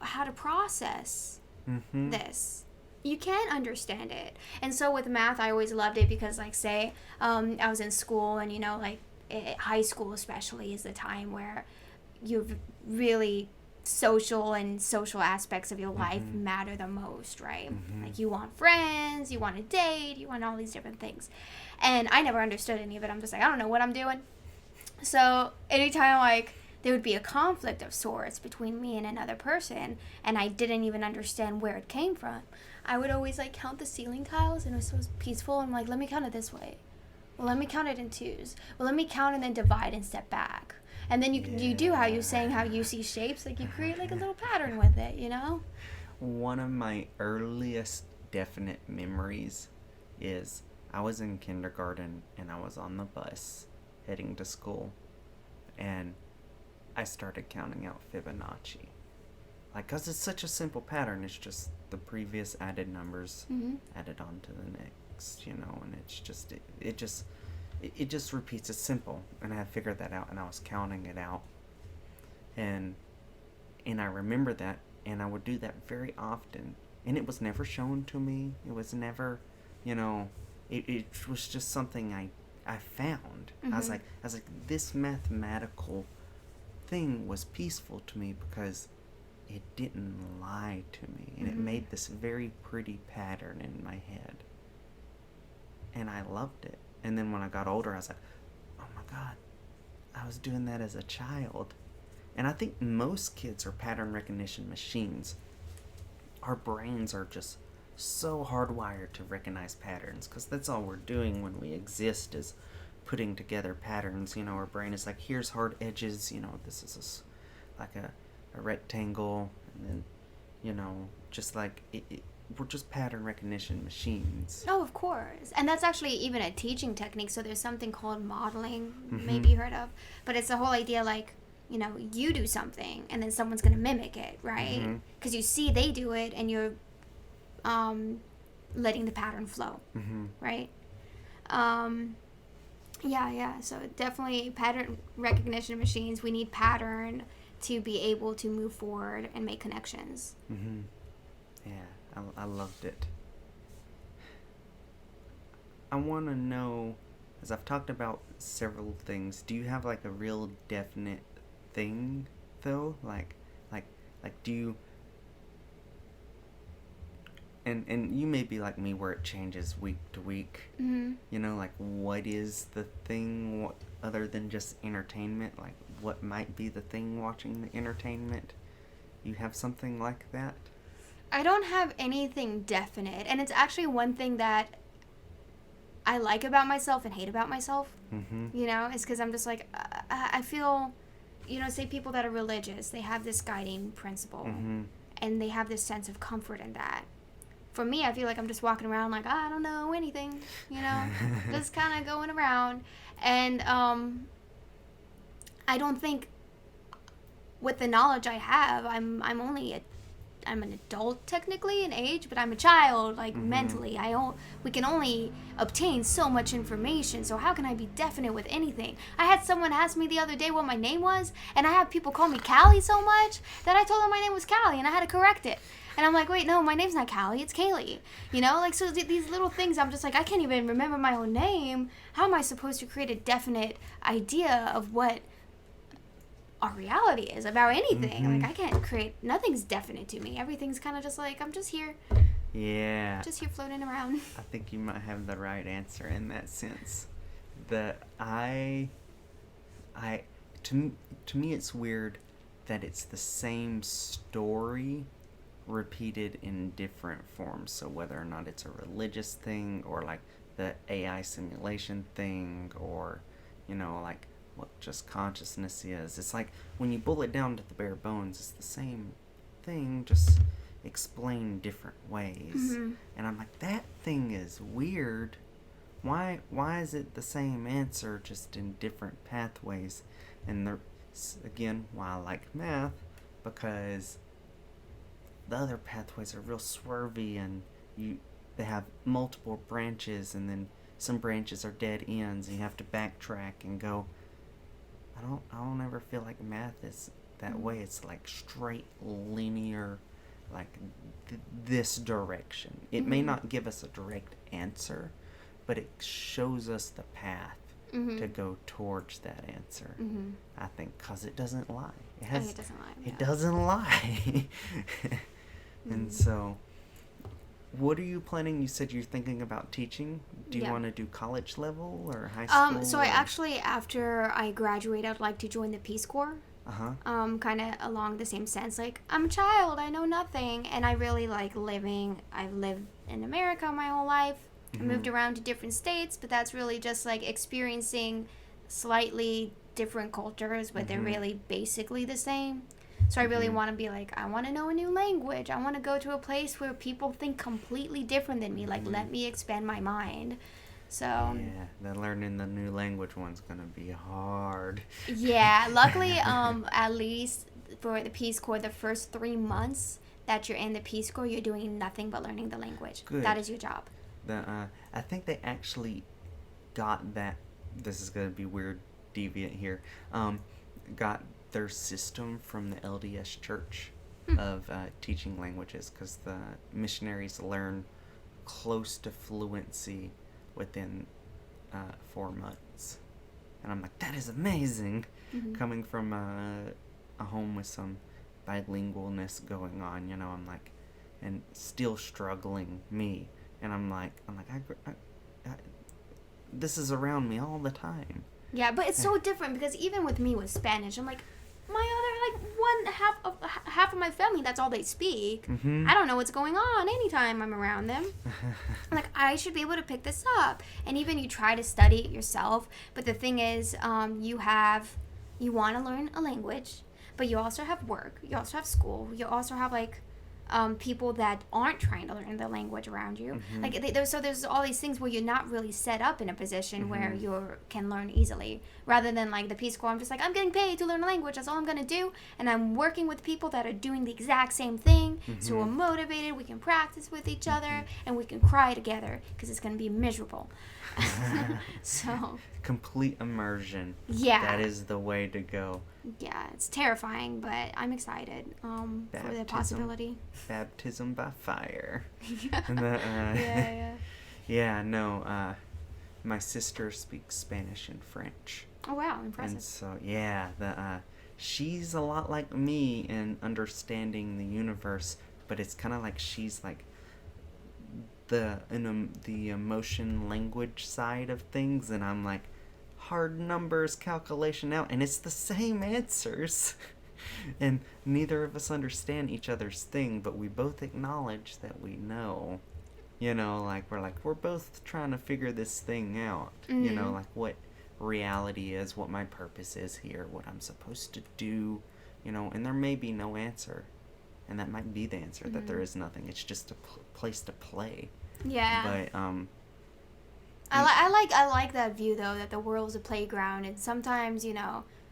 Speaker 2: how to process
Speaker 1: Mm-hmm.
Speaker 2: this. You can't understand it. And so with math, I always loved it because, like, say I was in school, and like high school especially is the time where you're really social aspects of your life
Speaker 1: Mm-hmm.
Speaker 2: matter the most, right?
Speaker 1: Mm-hmm.
Speaker 2: Like, you want friends, you want to date, you want all these different things. And I never understood any of it. I'm just like, I don't know what I'm doing. So anytime, like, there would be a conflict of sorts between me and another person, and I didn't even understand where it came from, I would always, like, count the ceiling tiles, and it was so peaceful. I'm like, let me count it this way. Well, let me count it in twos. Well, let me count and then divide and step back. And then you do how you're saying how you see shapes, like you create like a little pattern with it,
Speaker 1: One of my earliest definite memories is I was in kindergarten, and I was on the bus heading to school, and I started counting out Fibonacci. Like, 'cause it's such a simple pattern. It's just the previous added numbers added on to the next, and it's just, it just repeats. It's simple, and I had figured that out, and I was counting it out, and I remember that, and I would do that very often, and it was never shown to me. It was never, it was just something I found. I was like, this mathematical thing was peaceful to me because it didn't lie to me, and it made this very pretty pattern in my head, and I loved it. And then when I got older, I was like, oh my God, I was doing that as a child. And I think most kids are pattern recognition machines. Our brains are just so hardwired to recognize patterns, because that's all we're doing when we exist, is putting together patterns. Our brain is like, here's hard edges, this is like a rectangle, and then, just like we're just pattern recognition machines.
Speaker 2: Oh, of course. And that's actually even a teaching technique. So there's something called modeling, maybe you heard of. But it's the whole idea, like, you do something, and then someone's going to mimic it, right? Because you see they do it, and you're letting the pattern flow, right? Yeah. So definitely pattern recognition machines. We need pattern to be able to move forward and make connections.
Speaker 1: Yeah, I loved it. I want to know, as I've talked about several things, do you have like a real definite thing though? Like do you, and you may be like me where it changes week to week. Like, what is the thing other than just entertainment? Like, what might be the thing watching the entertainment? You have something like that?
Speaker 2: I don't have anything definite, and it's actually one thing that I like about myself and hate about myself. Is because I'm just like, I feel, say people that are religious, they have this guiding principle, and they have this sense of comfort in that. For me, I feel like I'm just walking around like, I don't know anything, just kind of going around, and I don't think, with the knowledge I have, I'm an adult technically in age, but I'm a child, like, mentally. We can only obtain so much information, so how can I be definite with anything? I had someone ask me the other day what my name was, and I have people call me Callie so much that I told them my name was Callie, and I had to correct it. And I'm like, wait, no, my name's not Callie, it's Kaylee. So these little things, I'm just like, I can't even remember my own name. How am I supposed to create a definite idea of what our reality is about anything? Like, I can't create, nothing's definite to me. Everything's kind of just like, I'm just here.
Speaker 1: Yeah.
Speaker 2: Just here floating around.
Speaker 1: I think you might have the right answer in that sense. That to me it's weird that it's the same story repeated in different forms. So whether or not it's a religious thing, or like the AI simulation thing, or like what just consciousness is, it's like when you boil it down to the bare bones, it's the same thing, just explained different ways.
Speaker 2: Mm-hmm.
Speaker 1: And I'm like, that thing is weird. Why is it the same answer, just in different pathways? And again, why I like math, because the other pathways are real swervy, and they have multiple branches, and then some branches are dead ends, and you have to backtrack and go. I don't ever feel like math is that way. It's like straight, linear, like this direction. It may not give us a direct answer, but it shows us the path to go towards that answer. I think, because it doesn't lie. It doesn't lie. It doesn't lie. And so, what are you planning? You said you're thinking about teaching. Do you want to do college level or high school?
Speaker 2: So I actually, after I graduate, I'd like to join the Peace Corps. Kind of along the same sense. Like, I'm a child, I know nothing, and I really like living. I've lived in America my whole life. I moved around to different states, but that's really just like experiencing slightly different cultures, but they're really basically the same. So I really want to be like, I want to know a new language. I want to go to a place where people think completely different than me. Like, let me expand my mind. So
Speaker 1: yeah, then learning the new language one's gonna be hard.
Speaker 2: Yeah, luckily, at least for the Peace Corps, the first 3 months that you're in the Peace Corps, you're doing nothing but learning the language.
Speaker 1: Good.
Speaker 2: That is your job.
Speaker 1: I think they actually got that. This is gonna be weird, deviant here. Got their system from the LDS Church of teaching languages, because the missionaries learn close to fluency within 4 months. And I'm like, that is amazing. Coming from a home with some bilingualness going on, I'm like, and still struggling, me. And I'm like, I this is around me all the time.
Speaker 2: Yeah, but it's so different, because even with me with Spanish, I'm like, my other, half of my family, that's all they speak. I don't know what's going on anytime I'm around them. Like, I should be able to pick this up. And even you try to study it yourself, but the thing is, you want to learn a language, but you also have work, you also have school, you also have people that aren't trying to learn the language around you. So there's all these things where you're not really set up in a position where you can learn easily. Rather than like the Peace Corps, I'm just like, I'm getting paid to learn a language, that's all I'm going to do. And I'm working with people that are doing the exact same thing. So we're motivated, we can practice with each other, and we can cry together, because it's going to be miserable. So
Speaker 1: complete immersion.
Speaker 2: Yeah.
Speaker 1: That is the way to go.
Speaker 2: Yeah, it's terrifying, but I'm excited for the possibility.
Speaker 1: Baptism by fire.
Speaker 2: Yeah.
Speaker 1: Yeah, no, my sister speaks Spanish and French.
Speaker 2: Oh, wow, impressive.
Speaker 1: And so, yeah, she's a lot like me in understanding the universe, but it's kind of like she's like the emotion language side of things, and I'm like, hard numbers, calculation out, and it's the same answers. And neither of us understand each other's thing, but we both acknowledge that we know. We're both trying to figure this thing out. Like what reality is, what my purpose is here, what I'm supposed to do, and there may be no answer. And that might be the answer, that there is nothing. It's just a place to play.
Speaker 2: Yeah.
Speaker 1: But,
Speaker 2: I like that view, though, that the world's a playground, and sometimes,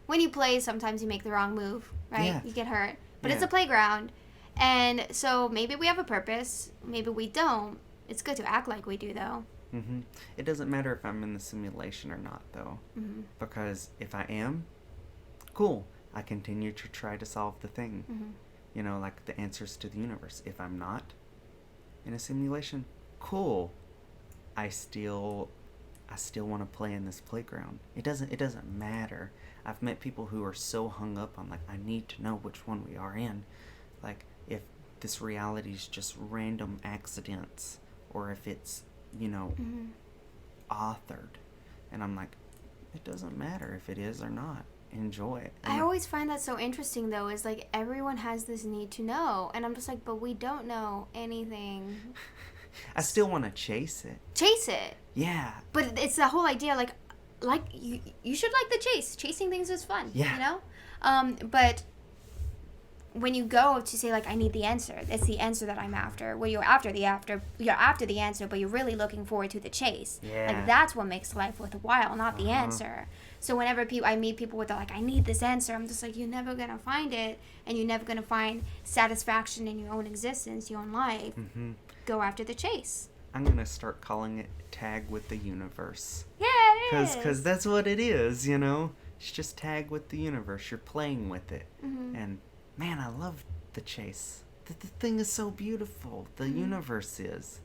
Speaker 2: when you play, sometimes you make the wrong move, right?
Speaker 1: Yeah.
Speaker 2: You get hurt. But it's a playground, and so maybe we have a purpose, maybe we don't. It's good to act like we do, though.
Speaker 1: It doesn't matter if I'm in the simulation or not, though, because if I am, cool, I continue to try to solve the thing, like the answers to the universe. If I'm not in a simulation, cool, I still want to play in this playground. It doesn't matter. I've met people who are so hung up on, like, I need to know which one we are in. Like, if this reality is just random accidents, or if it's, authored. And I'm like, it doesn't matter if it is or not. enjoy it.
Speaker 2: I always find that so interesting, though, is like everyone has this need to know, and I'm just like, but we don't know anything.
Speaker 1: I still want to chase it.
Speaker 2: Chase it.
Speaker 1: Yeah.
Speaker 2: But it's the whole idea, like you should like the chase. Chasing things is fun.
Speaker 1: Yeah.
Speaker 2: You know. But when you go to say like I need the answer, it's the answer that I'm after. Well, you're after the answer, but you're really looking forward to the chase.
Speaker 1: Yeah.
Speaker 2: Like that's what makes life worthwhile, not the answer. So whenever I meet people with like I need this answer, I'm just like, you're never gonna find it, and you're never gonna find satisfaction in your own existence, your own life.
Speaker 1: Mm-hmm.
Speaker 2: Go after the chase.
Speaker 1: I'm gonna start calling it tag with the universe.
Speaker 2: Yeah, it is.
Speaker 1: Because that's what it is, you know. It's just tag with the universe. You're playing with it, and man, I love the chase. The thing is so beautiful. The universe is.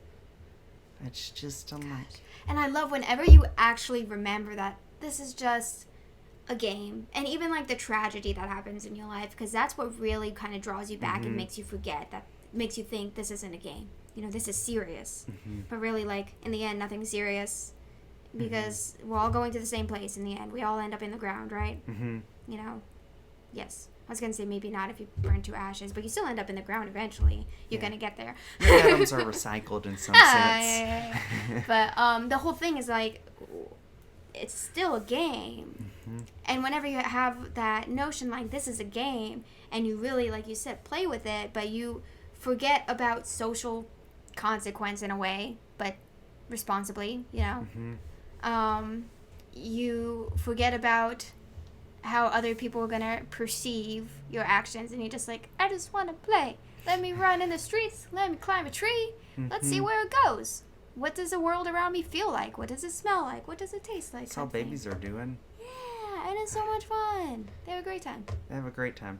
Speaker 1: It's just, I'm like...
Speaker 2: And I love whenever you actually remember that this is just a game. And even like the tragedy that happens in your life, because that's what really kind of draws you back and makes you forget, that makes you think this isn't a game. You know, this is serious. But really, like, in the end, nothing's serious. Because we're all going to the same place in the end. We all end up in the ground, right? You know? Yes. I was going to say maybe not if you burn to ashes, but you still end up in the ground eventually. You're going to get there.
Speaker 1: The atoms are recycled in some sense.
Speaker 2: Yeah. But the whole thing is like, it's still a game. And whenever you have that notion like this is a game, and you really, like you said, play with it, but you forget about social consequence in a way, but responsibly, you know. You forget about how other people are gonna perceive your actions, and you're just like, I just want to play. Let me run in the streets. Let me climb a tree. Let's see where it goes. What does the world around me feel like? What does it smell like? What does it taste like?
Speaker 1: That's how babies are doing.
Speaker 2: Yeah, and it's so much fun. They have a great time.
Speaker 1: They have a great time.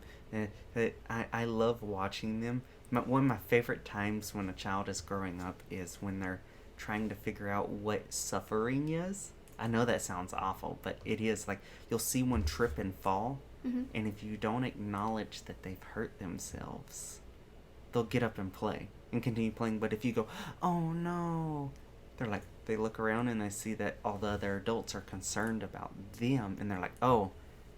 Speaker 1: I love watching them. One of my favorite times when a child is growing up is when they're trying to figure out what suffering is. I know that sounds awful, but it is. Like, you'll see one trip and fall, and if you don't acknowledge that they've hurt themselves, they'll get up and play and continue playing. But if you go, oh no, they look around and they see that all the other adults are concerned about them, and they're like, oh,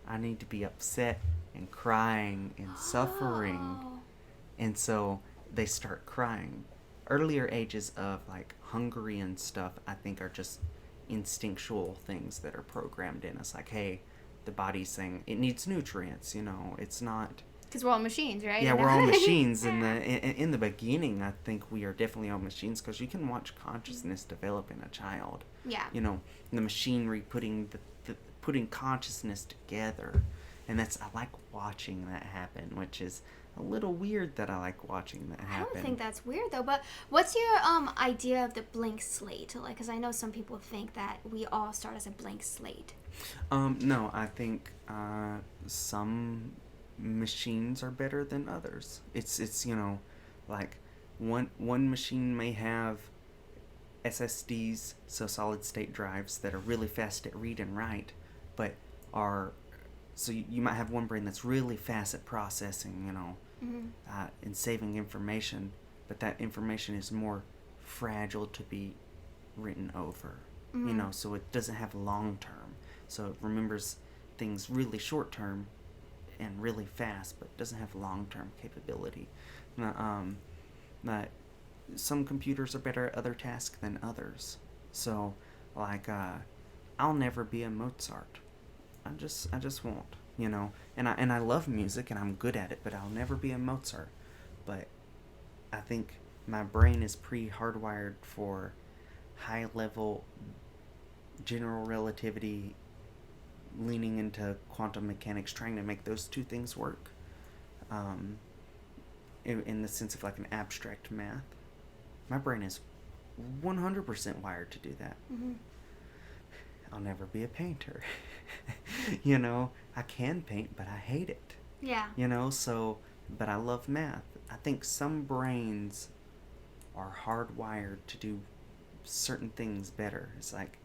Speaker 1: I need to be upset and crying and suffering. And so they start crying. Earlier ages of like hungry and stuff, I think, are just instinctual things that are programmed in us. Like, hey, the body's saying it needs nutrients, you know. It's not...
Speaker 2: Because we're all machines, right?
Speaker 1: Yeah, we're all machines. In the beginning, I think we are definitely all machines, because you can watch consciousness develop in a child.
Speaker 2: Yeah.
Speaker 1: You know, the machinery putting consciousness together. And I like watching that happen, which is a little weird that I like watching that happen.
Speaker 2: I don't think that's weird, though. But what's your idea of the blank slate? Like, because I know some people think that we all start as a blank slate.
Speaker 1: No, I think some machines are better than others. It's you know, like one machine may have SSDs, so solid state drives, that are really fast at read and write, but are... So you might have one brain that's really fast at processing, you know, and saving information, but that information is more fragile to be written over, you know, so it doesn't have long term. So it remembers things really short term and really fast, but doesn't have long term capability. But some computers are better at other tasks than others. So, like, I'll never be a Mozart. I just won't, you know. And I love music and I'm good at it, but I'll never be a Mozart. But I think my brain is pre-hardwired for high-level general relativity, leaning into quantum mechanics, trying to make those two things work. In the sense of like an abstract math, my brain is 100% wired to do that. I'll never be a painter. You know, I can paint, but I hate it.
Speaker 2: Yeah.
Speaker 1: You know, so, but I love math. I think some brains are hardwired to do certain things better. It's like,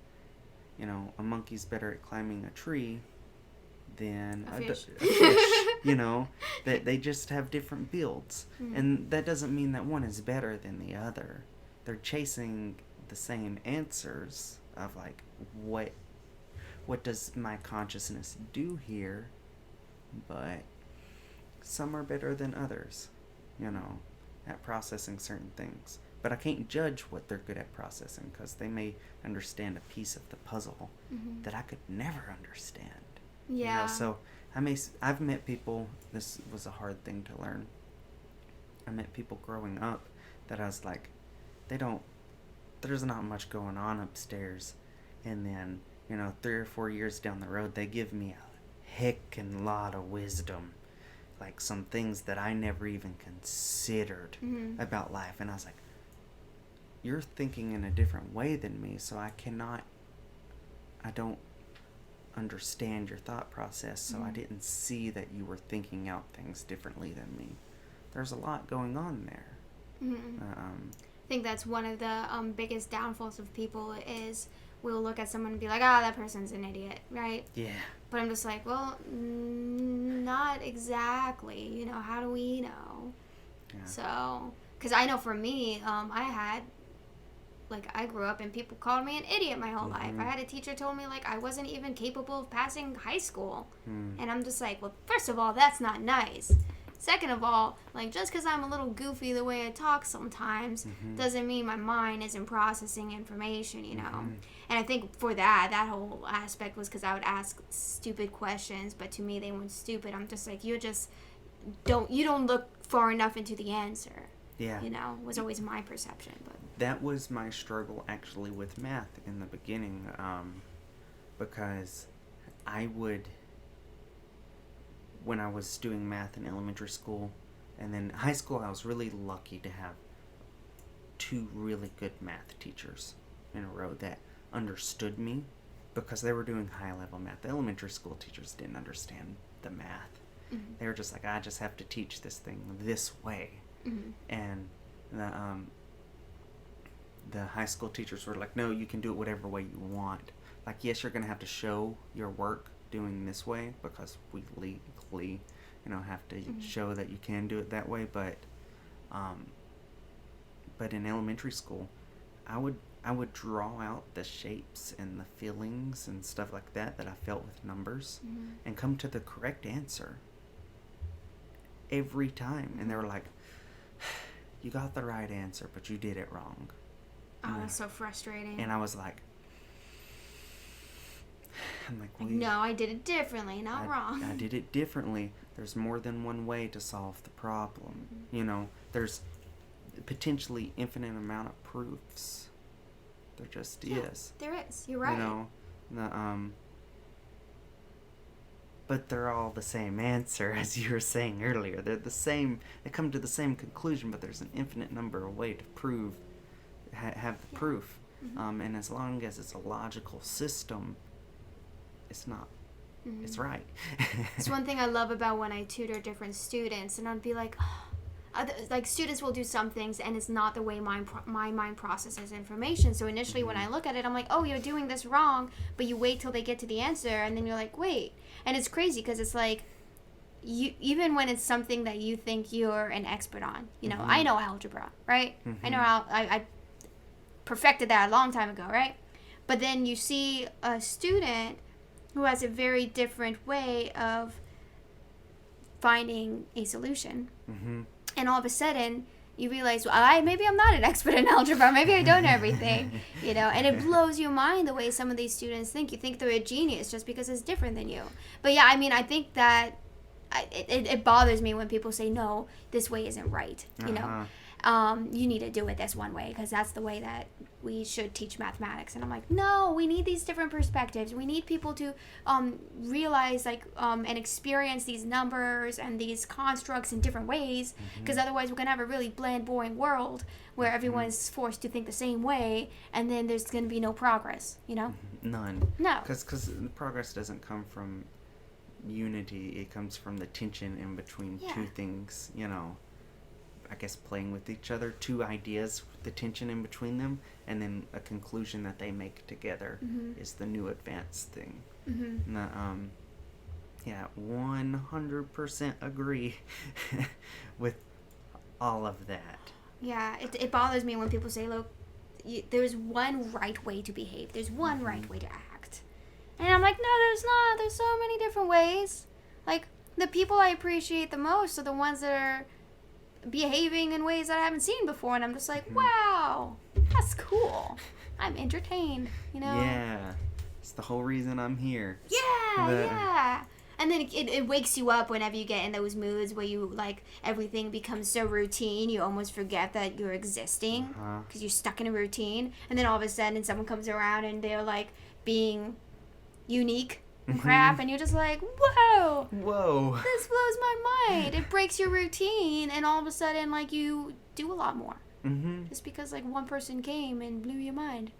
Speaker 1: you know, a monkey's better at climbing a tree than a fish. You know, they just have different builds. And that doesn't mean that one is better than the other. They're chasing the same answers of like, what does my consciousness do here, but some are better than others, at processing certain things. But I can't judge what they're good at processing, because they may understand a piece of the puzzle that I could never understand.
Speaker 2: Yeah.
Speaker 1: So I've met people, this was a hard thing to learn. I met people growing up that I was like, there's not much going on upstairs. And then, 3 or 4 years down the road, they give me a heckin' lot of wisdom. Like some things that I never even considered about life. And I was like, you're thinking in a different way than me, so I don't understand your thought process, so I didn't see that you were thinking out things differently than me. There's a lot going on there.
Speaker 2: I think that's one of the biggest downfalls of people is we'll look at someone and be like, that person's an idiot, right?
Speaker 1: Yeah.
Speaker 2: But I'm just like, well, not exactly. How do we know?
Speaker 1: Yeah.
Speaker 2: So, because I know for me, I grew up and people called me an idiot my whole life. I had a teacher told me, I wasn't even capable of passing high school. And I'm just like, well, first of all, that's not nice. Second of all, just because I'm a little goofy the way I talk sometimes doesn't mean my mind isn't processing information, And I think for that whole aspect was because I would ask stupid questions, but to me they weren't stupid. I'm just like, you don't look far enough into the answer.
Speaker 1: Yeah.
Speaker 2: Was always my perception. But
Speaker 1: that was my struggle actually with math in the beginning, because when I was doing math in elementary school and then high school, I was really lucky to have 2 really good math teachers in a row that understood me, because they were doing high level math. The elementary school teachers didn't understand the math. They were just like, I just have to teach this thing this way. And the high school teachers were like, no, you can do it whatever way you want. Like, yes, you're going to have to show your work doing this way, because we legally, have to show that you can do it that way. But in elementary school, I would draw out the shapes and the feelings and stuff like that I felt with numbers, and come to the correct answer every time. And they were like, you got the right answer, but you did it wrong.
Speaker 2: Oh, that's so frustrating.
Speaker 1: And I was like,
Speaker 2: no, I did it differently, not wrong.
Speaker 1: I did it differently. There's more than one way to solve the problem. There's potentially infinite amount of proofs. There just is.
Speaker 2: There is. You're right.
Speaker 1: But they're all the same answer, as you were saying earlier. They're the same. They come to the same conclusion, but there's an infinite number of ways to prove, have the proof. And as long as it's a logical system, it's not. It's right.
Speaker 2: It's one thing I love about when I tutor different students, and I'd be like, students will do some things, and it's not the way my mind processes information. So initially, when I look at it, I'm like, oh, you're doing this wrong, but you wait till they get to the answer, and then you're like, wait. And it's crazy because it's like, even when it's something that you think you're an expert on, I know algebra, right? I know I perfected that a long time ago, right? But then you see a student who has a very different way of finding a solution. And all of a sudden, you realize, well, maybe I'm not an expert in algebra. Maybe I don't know everything, And it blows your mind the way some of these students think. You think they're a genius just because it's different than you. But yeah, I think that it bothers me when people say, no, this way isn't right, you need to do it this one way because that's the way that we should teach mathematics. And I'm like, no, we need these different perspectives. We need people to realize and experience these numbers and these constructs in different ways, because otherwise we're going to have a really bland, boring world where everyone is forced to think the same way, and then there's going to be no progress,
Speaker 1: None.
Speaker 2: No.
Speaker 1: Because progress doesn't come from unity. It comes from the tension in between two things, I guess playing with each other, 2 ideas, the tension in between them, and then a conclusion that they make together is the new advanced thing. And 100% agree with all of that.
Speaker 2: Yeah, it bothers me when people say, look, there's one right way to behave. There's one right way to act. And I'm like, no, there's not. There's so many different ways. Like, the people I appreciate the most are the ones that are behaving in ways that I haven't seen before. And I'm just like, wow, that's cool. I'm entertained, you know?
Speaker 1: Yeah. It's the whole reason I'm here.
Speaker 2: Yeah. And then it wakes you up whenever you get in those moods where you, like, everything becomes so routine, you almost forget that you're existing because you're stuck in a routine. And then all of a sudden someone comes around and they're, like, being unique and crap, and you're just like, whoa, this blows my mind. It breaks your routine, and all of a sudden, like, you do a lot more. Just because, like, one person came and blew your mind.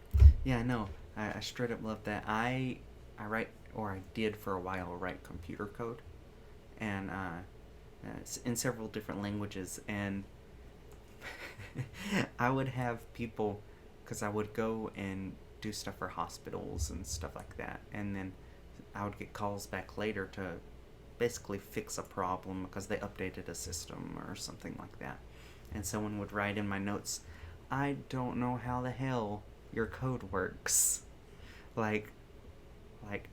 Speaker 1: Yeah, no, I straight up love that. I write, or I did for a while, write computer code, and it's in several different languages, and I would have people, because I would go and do stuff for hospitals and stuff like that, and then I would get calls back later to basically fix a problem because they updated a system or something like that. And someone would write in my notes, I don't know how the hell your code works. Like,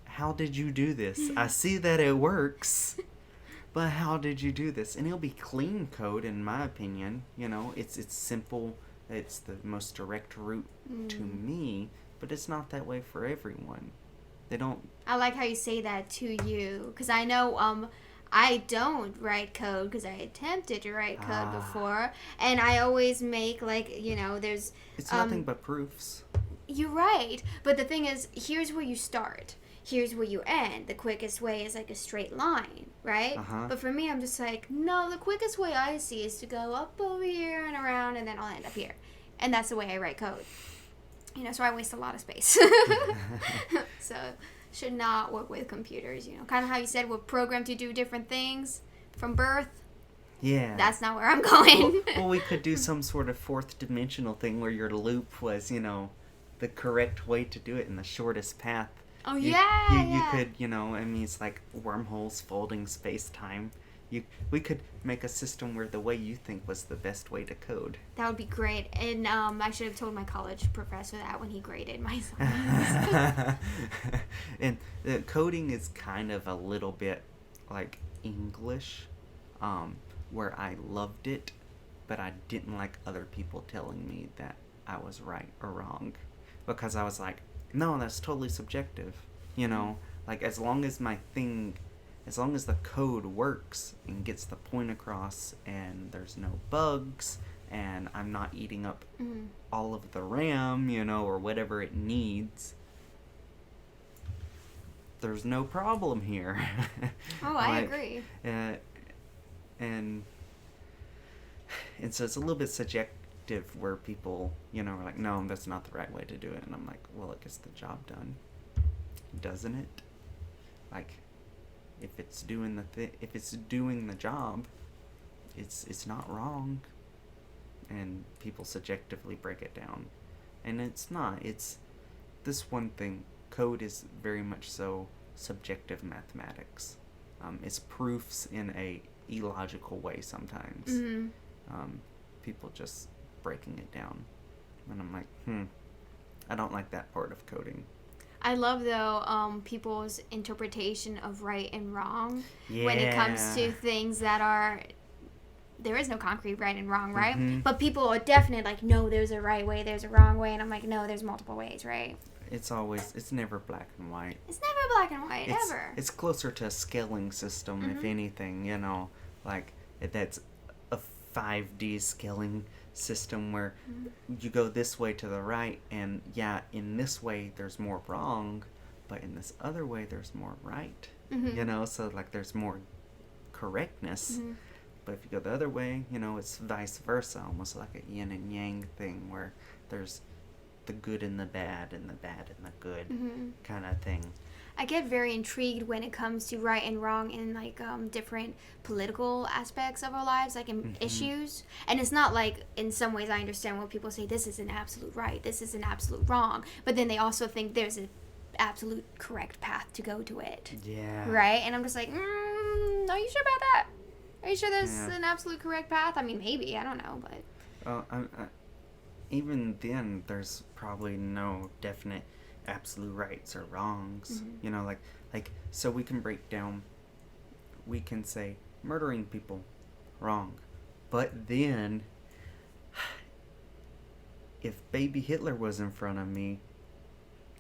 Speaker 1: how did you do this? I see that it works, but how did you do this? And it'll be clean code, in my opinion. You know, it's simple. It's the most direct route to me, but it's not that way for everyone. They don't...
Speaker 2: I like how you say that to you, because I know I don't write code because I attempted to write code before, and I always make, like, you know, there's...
Speaker 1: It's nothing but proofs.
Speaker 2: You're right, but the thing is, here's where you start. Here's where you end. The quickest way is like a straight line, right? But for me, I'm just like, no, the quickest way I see is to go up over here and around, and then I'll end up here. And that's the way I write code. You know, so I waste a lot of space. So, should not work with computers, you know. Kind of how you said we're programmed to do different things from birth.
Speaker 1: Yeah.
Speaker 2: That's not where I'm going.
Speaker 1: Well, we could do some sort of fourth dimensional thing where your loop was, you know, the correct way to do it in the shortest path.
Speaker 2: Oh,
Speaker 1: you
Speaker 2: yeah.
Speaker 1: could, you know, I mean, it's like wormholes folding space-time. We could make a system where the way you think was the best way to code.
Speaker 2: That would be great. And I should have told my college professor that when he graded my science.
Speaker 1: And coding is kind of a little bit like English, where I loved it, but I didn't like other people telling me that I was right or wrong. Because I was like, no, that's totally subjective. You know, like as long as the code works and gets the point across and there's no bugs and I'm not eating up all of the RAM, you know, or whatever it needs, there's no problem here.
Speaker 2: Oh, I agree.
Speaker 1: And so it's a little bit subjective where people, you know, are like, no, that's not the right way to do it. And I'm like, well, it gets the job done, doesn't it? Like, if it's doing the job, it's not wrong. And people subjectively break it down, and it's not. It's this one thing. Code is very much so subjective mathematics. It's proofs in a illogical way sometimes. People just breaking it down, and I'm like, I don't like that part of coding.
Speaker 2: I love, though, people's interpretation of right and wrong when it comes to things that are... There is no concrete right and wrong, right? But people are definitely like, no, there's a right way, there's a wrong way. And I'm like, no, there's multiple ways, right?
Speaker 1: It's never black and white.
Speaker 2: It's never black and white, ever.
Speaker 1: It's closer to a scaling system, if anything, you know. Like, that's a 5D scaling system where you go this way to the right, and yeah, in this way there's more wrong, but in this other way there's more right. You know, so like there's more correctness. But if you go the other way, you know, it's vice versa, almost like a yin and yang thing where there's the good and the bad and the good kind of thing.
Speaker 2: I get very intrigued when it comes to right and wrong in, like, different political aspects of our lives, like in issues. And it's not like, in some ways, I understand when people say this is an absolute right, this is an absolute wrong, but then they also think there's an absolute correct path to go to it.
Speaker 1: Yeah.
Speaker 2: Right? And I'm just like, are you sure about that? Are you sure there's an absolute correct path? I mean, maybe. I don't know, but...
Speaker 1: Even then, there's probably no definite... absolute rights or wrongs.
Speaker 2: Mm-hmm.
Speaker 1: You know, like so we can break down. We can say murdering people, wrong, but then if baby Hitler was in front of me,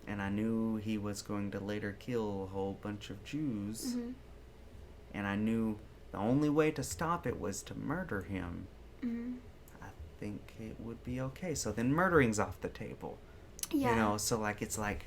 Speaker 1: and I knew he was going to later kill a whole bunch of Jews,
Speaker 2: Mm-hmm.
Speaker 1: and I knew the only way to stop it was to murder him,
Speaker 2: Mm-hmm.
Speaker 1: I think it would be okay. So then murdering's off the table.
Speaker 2: Yeah.
Speaker 1: You know, so like it's like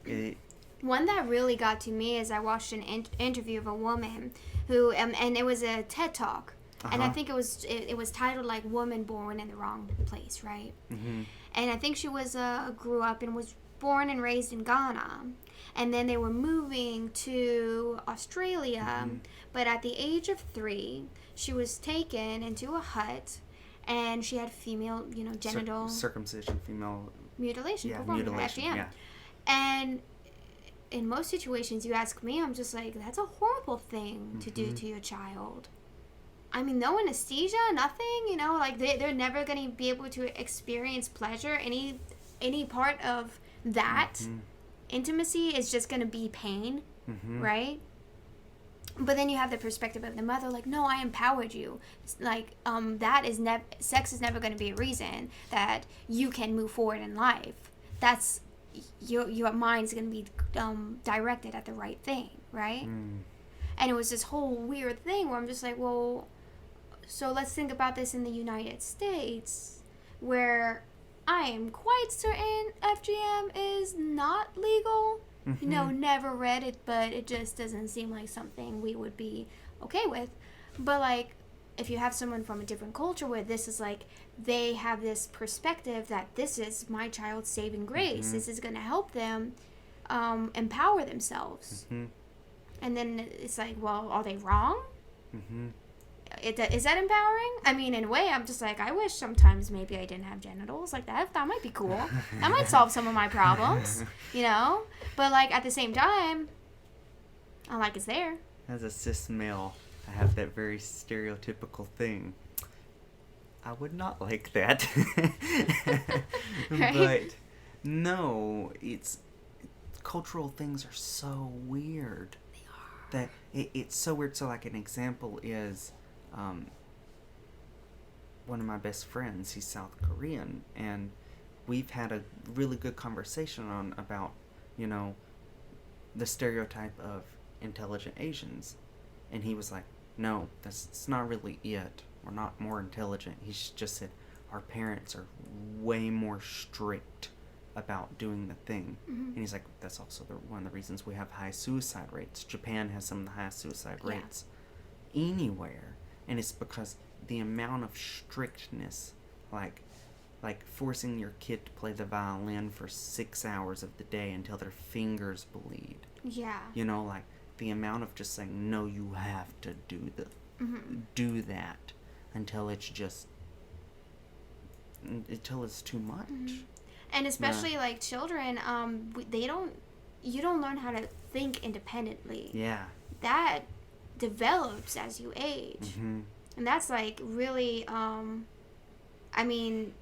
Speaker 1: it.
Speaker 2: One that really got to me is I watched an interview of a woman who, and it was a TED Talk, and I think it was titled like "Woman Born in the Wrong Place," right?
Speaker 1: Mm-hmm.
Speaker 2: And I think she was grew up and was born and raised in Ghana, and then they were moving to Australia.
Speaker 1: Mm-hmm.
Speaker 2: But at the age of 3, she was taken into a hut, and she had female, genital
Speaker 1: circumcision, female
Speaker 2: mutilation,
Speaker 1: yeah,
Speaker 2: performed,
Speaker 1: mutilation,
Speaker 2: FGM.
Speaker 1: yeah.
Speaker 2: And in most situations, you ask me, I'm just like, that's a horrible thing to do to your child. I mean, no anesthesia, nothing, like they're never going to be able to experience pleasure. Any part of that intimacy is just going to be pain, right? But then you have the perspective of the mother, like, no, I empowered you. Like, sex is never going to be a reason that you can move forward in life. That's your mind's going to be directed at the right thing, right? And it was this whole weird thing where I'm just like, well, so let's think about this in the United States, where I am quite certain FGM is not legal. Never read it, but it just doesn't seem like something we would be okay with. But like, if you have someone from a different culture where this is like, they have this perspective that this is my child's saving grace, this is going to help them empower themselves. And then it's like, well, are they wrong? Is that empowering? I mean, in a way, I'm just like, I wish sometimes maybe I didn't have genitals. Like, that might be cool. That might solve some of my problems, But, like, at the same time, I'm like, it's there.
Speaker 1: As a cis male, I have that very stereotypical thing. I would not like that.
Speaker 2: Right?
Speaker 1: But, no, cultural things are so weird.
Speaker 2: They are.
Speaker 1: That it's so weird. So, like, an example is... one of my best friends, he's South Korean, and we've had a really good conversation about the stereotype of intelligent Asians, and he was like, no, that's not really it. We're not more intelligent. He just said our parents are way more strict about doing the thing. And he's like, that's also one of the reasons we have high suicide rates. Japan has some of the highest suicide rates anywhere. And it's because the amount of strictness, like forcing your kid to play the violin for 6 hours of the day until their fingers bleed.
Speaker 2: Yeah.
Speaker 1: Like the amount of just saying, no, you have to do that until it's too much.
Speaker 2: And especially like children, you don't learn how to think independently.
Speaker 1: Yeah.
Speaker 2: That develops as you age. And that's like really, I mean,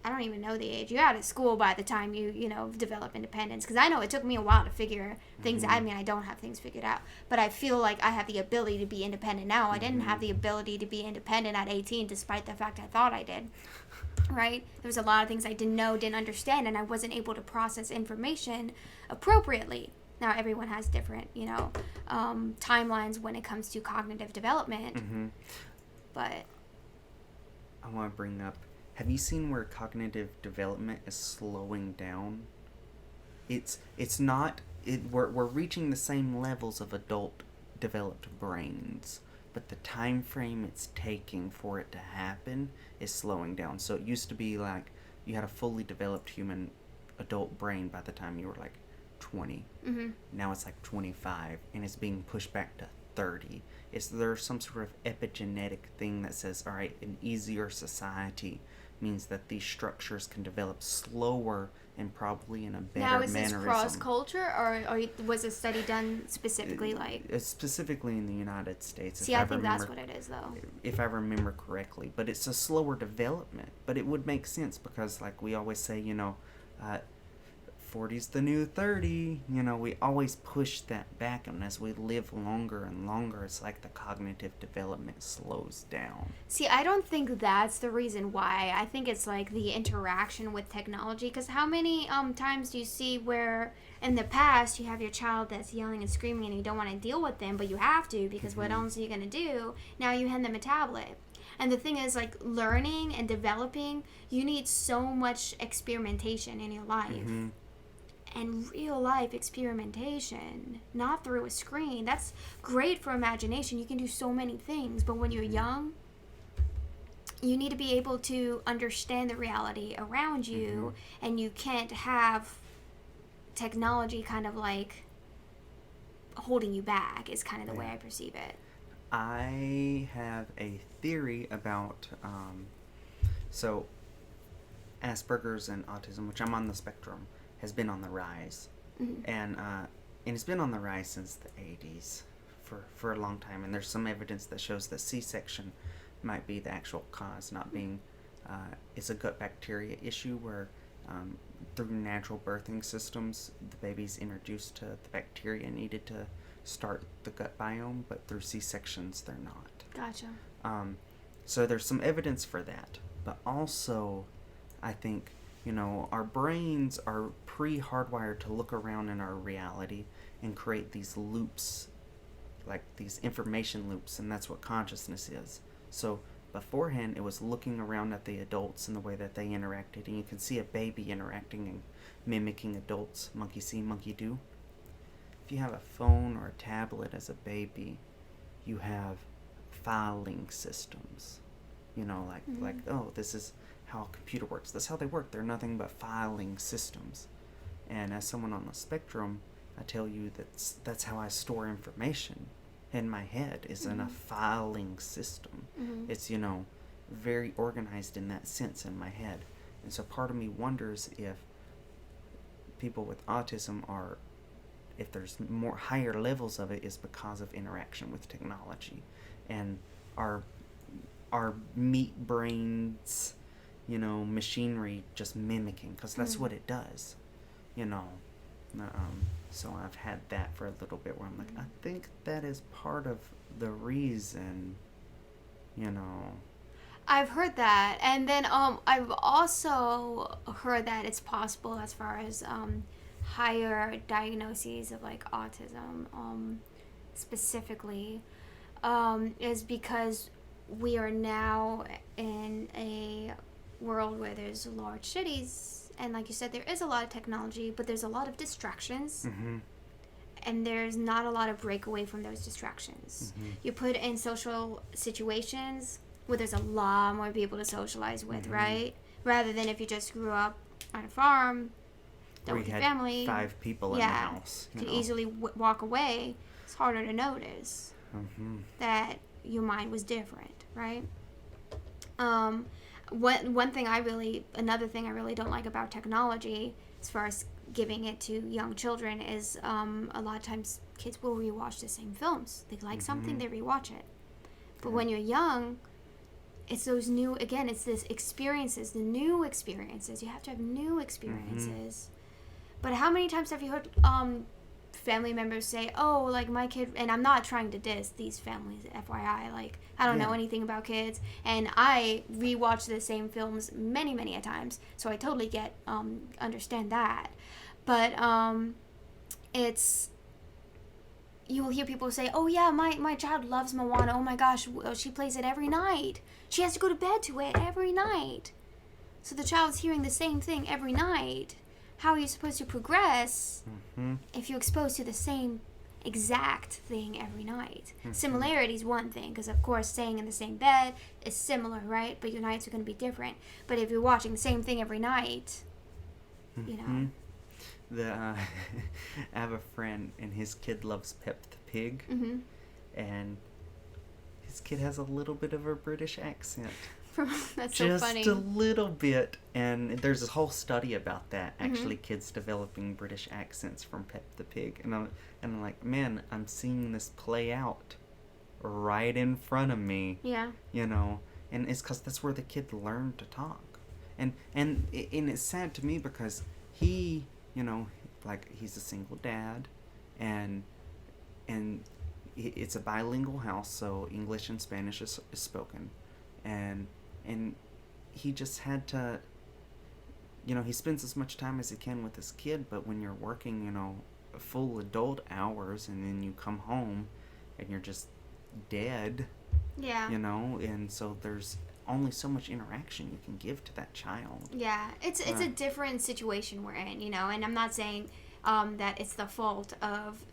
Speaker 2: I don't even know the age. You're out of school by the time you develop independence. Because I know it took me a while to figure things out. I mean, I don't have things figured out. But I feel like I have the ability to be independent now. I didn't have the ability to be independent at 18, despite the fact I thought I did. Right? There was a lot of things I didn't know, didn't understand, and I wasn't able to process information appropriately. Now, everyone has different, timelines when it comes to cognitive development. But
Speaker 1: I want to bring up, have you seen where cognitive development is slowing down? It's not, we're reaching the same levels of adult developed brains, but the time frame it's taking for it to happen is slowing down. So it used to be like you had a fully developed human adult brain by the time you were like 20. Now it's like 25, and it's being pushed back to 30. Is there some sort of epigenetic thing that says, all right, an easier society means that these structures can develop slower and probably in a better mannerism.
Speaker 2: Now, is this cross-culture, or was a study done specifically
Speaker 1: It's specifically in the United States.
Speaker 2: See, I think that's what it is, though.
Speaker 1: If I remember correctly. But it's a slower development. But it would make sense because, like we always say, 40's the new 30. You know, we always push that back, and as we live longer and longer, it's like the cognitive development slows down.
Speaker 2: See, I don't think that's the reason why. I think it's like the interaction with technology. Because how many times do you see where in the past you have your child that's yelling and screaming and you don't want to deal with them, but you have to because what else are you going to do? Now you hand them a tablet. And the thing is, like, learning and developing, you need so much experimentation in your life. And real life experimentation, not through a screen. That's great for imagination. You can do so many things. But when you're young, you need to be able to understand the reality around you. And you can't have technology kind of like holding you back, is kind of the way I perceive it.
Speaker 1: I have a theory about, so Asperger's and autism, which I'm on the spectrum, has been on the rise. And it's been on the rise since the 80s for a long time. And there's some evidence that shows that C-section might be the actual cause, not being, it's a gut bacteria issue where through natural birthing systems, the baby's introduced to the bacteria needed to start the gut biome, but through C-sections they're not.
Speaker 2: Gotcha.
Speaker 1: So there's some evidence for that, but also I think, you know, our brains are pre-hardwired to look around in our reality and create these loops, like these information loops, and that's what consciousness is. So beforehand it was looking around at the adults and the way that they interacted, and you can see a baby interacting and mimicking adults, monkey see, monkey do. If you have a phone or a tablet as a baby, you have filing systems. You know, like oh, this is how a computer works. That's how they work. They're nothing but filing systems. And as someone on the spectrum, I tell you that's how I store information in my head, is in a filing system. It's, you know, very organized in that sense in my head. And so part of me wonders if people with autism are, if there's more higher levels of it, is because of interaction with technology and our meat brains, you know, machinery just mimicking, because that's what it does, you know. So I've had that for a little bit where I'm like, I think that is part of the reason, you know.
Speaker 2: I've heard that, and then I've also heard that it's possible as far as higher diagnoses of like autism specifically is because we are now in a world where there's large cities, and like you said, there is a lot of technology, but there's a lot of distractions, and there's not a lot of breakaway from those distractions. You put in social situations where there's a lot more people to socialize with, right? Rather than if you just grew up on a farm, with your family, 5 people in the house, you could easily walk away. It's harder to notice that your mind was different, right? Another thing I really don't like about technology, as far as giving it to young children, is a lot of times kids will rewatch the same films. They like something, they rewatch it. But when you're young, it's those new, again, it's this experiences, the new experiences. You have to have new experiences. But how many times have you heard family members say, oh, like my kid, and I'm not trying to diss these families, FYI, like I don't know anything about kids, and I rewatch the same films many, many a times, so I totally understand that. But it's, you will hear people say, oh yeah, my child loves Moana, oh my gosh, she plays it every night. She has to go to bed to it every night. So the child's hearing the same thing every night. How are you supposed to progress if you're exposed to the same exact thing every night? Similarity is one thing, because of course staying in the same bed is similar, right? But your nights are going to be different. But if you're watching the same thing every night, you know.
Speaker 1: I have a friend, and his kid loves Pep the Pig, and his kid has a little bit of a British accent.
Speaker 2: That's so funny.
Speaker 1: Just a little bit. And there's a whole study about that, actually, kids developing British accents from Pep the Pig. And I'm like, man, I'm seeing this play out right in front of me.
Speaker 2: Yeah.
Speaker 1: You know, and it's because that's where the kid learned to talk. And it's sad to me because he, like he's a single dad, and it's a bilingual house, so English and Spanish is spoken, and he just had to, he spends as much time as he can with his kid, but when you're working, full adult hours, and then you come home and you're just dead,
Speaker 2: yeah,
Speaker 1: and so there's only so much interaction you can give to that child.
Speaker 2: Yeah, it's a different situation we're in, and I'm not saying that it's the fault of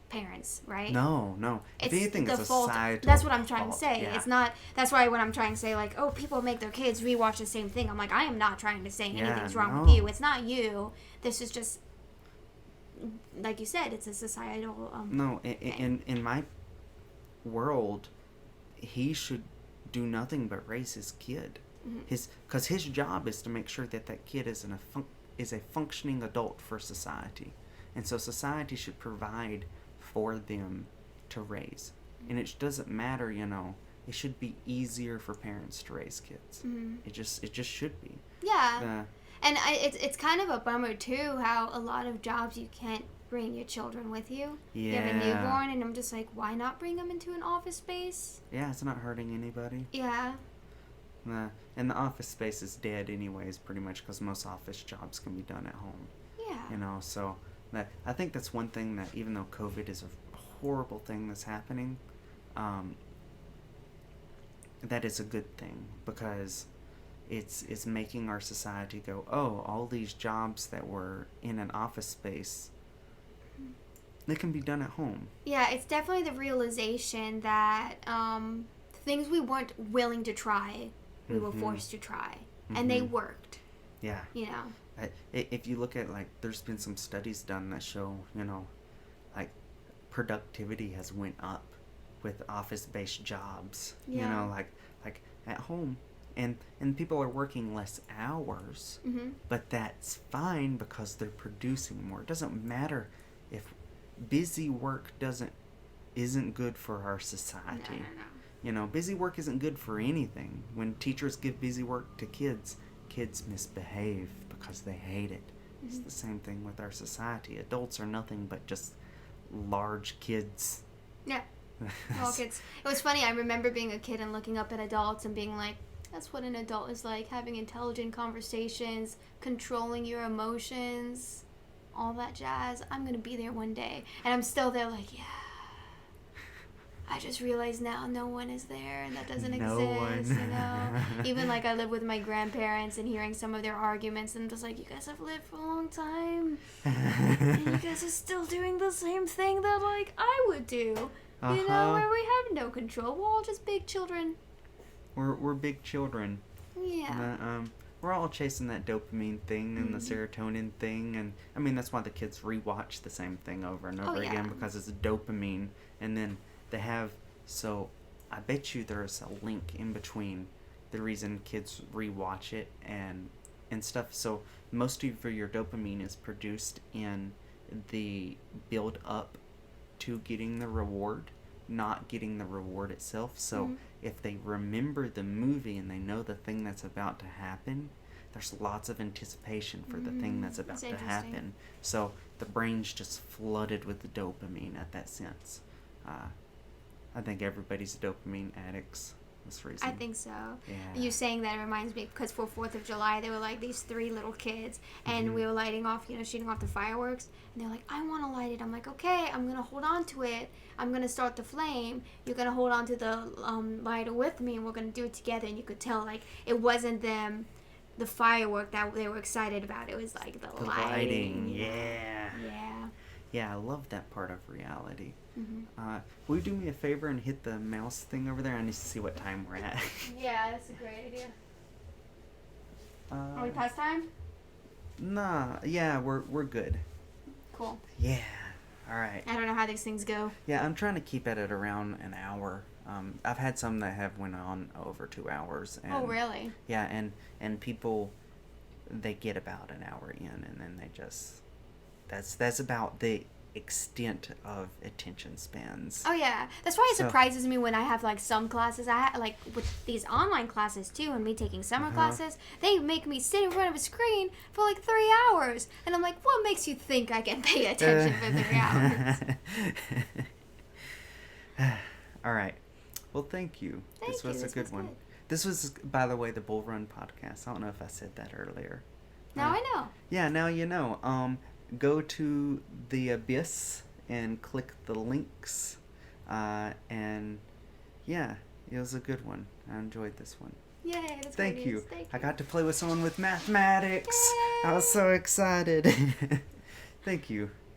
Speaker 2: parents, right?
Speaker 1: No. If anything, it's a societal.
Speaker 2: That's what I'm trying to say.
Speaker 1: Yeah.
Speaker 2: It's not. That's why when I'm trying to say, like, oh, people make their kids rewatch the same thing, I'm like, I am not trying to say anything's wrong with you. It's not you. This is just, like you said, it's a societal.
Speaker 1: No, in my world, he should do nothing but raise his kid. Because his job is to make sure that kid is a functioning adult for society, and so society should provide for them to raise. And it doesn't matter, it should be easier for parents to raise kids. It just should be.
Speaker 2: Yeah. And it's kind of a bummer too how a lot of jobs you can't bring your children with you.
Speaker 1: Yeah.
Speaker 2: You have a newborn, and I'm just like, why not bring them into an office space?
Speaker 1: Yeah, it's not hurting anybody.
Speaker 2: Yeah.
Speaker 1: And the office space is dead anyways, pretty much, because most office jobs can be done at home.
Speaker 2: Yeah.
Speaker 1: So I think that's one thing that, even though COVID is a horrible thing that's happening, that is a good thing, because it's making our society go, oh, all these jobs that were in an office space, they can be done at home.
Speaker 2: Yeah, it's definitely the realization that things we weren't willing to try, we were forced to try, and they worked.
Speaker 1: Yeah. If you look at, like, there's been some studies done that show, like, productivity has went up with office-based jobs.
Speaker 2: Yeah.
Speaker 1: Like at home, and people are working less hours, but that's fine because they're producing more. It doesn't matter if busy work isn't good for our society.
Speaker 2: No.
Speaker 1: Busy work isn't good for anything. When teachers give busy work to kids misbehave because they hate it. It's the same thing with our society. Adults are nothing but just large kids.
Speaker 2: Yeah. Well, kids. It was funny. I remember being a kid and looking up at adults and being like, that's what an adult is like, having intelligent conversations, controlling your emotions, all that jazz. I'm going to be there one day. And I'm still there like, yeah. I just realized now no one is there, and that doesn't exist, Even, like, I live with my grandparents and hearing some of their arguments, and I'm just like, you guys have lived for a long time, and you guys are still doing the same thing that, like, I would do, where we have no control. We're all just big children.
Speaker 1: We're big children.
Speaker 2: Yeah.
Speaker 1: We're all chasing that dopamine thing and the serotonin thing, and I mean, that's why the kids rewatch the same thing over and over again, because it's dopamine. And then they have, so I bet you there's a link in between the reason kids rewatch it and stuff. So most of your dopamine is produced in the build up to getting the reward, not getting the reward itself. So if they remember the movie and they know the thing that's about to happen, there's lots of anticipation for the thing that's about to happen. So the brain's just flooded with the dopamine at that sense. I think everybody's dopamine addicts. This reason.
Speaker 2: I think so.
Speaker 1: Yeah.
Speaker 2: You saying that reminds me, because for 4th of July, there were like these 3 little kids, and we were lighting off, shooting off the fireworks, and they're like, I want to light it. I'm like, okay, I'm going to hold on to it. I'm going to start the flame. You're going to hold on to the lighter with me, and we're going to do it together. And you could tell, like, it wasn't them, the firework that they were excited about. It was like the lighting.
Speaker 1: Yeah.
Speaker 2: Yeah.
Speaker 1: Yeah, I love that part of reality. Will you do me a favor and hit the mouse thing over there? I need to see what time we're at.
Speaker 2: Yeah, that's a great idea. Are we past time?
Speaker 1: Nah, yeah, we're good.
Speaker 2: Cool.
Speaker 1: Yeah, all right.
Speaker 2: I don't know how these things go.
Speaker 1: Yeah, I'm trying to keep it at around an hour. I've had some that have went on over 2 hours. And,
Speaker 2: oh, really?
Speaker 1: Yeah, and people, they get about an hour in, and then they just, that's about the extent of attention spans.
Speaker 2: Oh yeah, that's why it
Speaker 1: So-
Speaker 2: surprises me when I have like some classes. Like with these online classes too, and me taking summer classes, they make me sit in front of a screen for like 3 hours, and I'm like, what makes you think I can pay attention for 3 hours?
Speaker 1: All right. Well, thank you. This was a good one. This was, by the way, the BullRun podcast. I don't know if I said that earlier.
Speaker 2: Now I know.
Speaker 1: Yeah, now you know. Go to the Abyss and click the links. And yeah, it was a good one. I enjoyed this one.
Speaker 2: Yay, that's
Speaker 1: Thank
Speaker 2: great
Speaker 1: you.
Speaker 2: news. Thank
Speaker 1: I
Speaker 2: you.
Speaker 1: got to play with someone with mathematics. I was
Speaker 2: Yay.
Speaker 1: so excited. Thank you.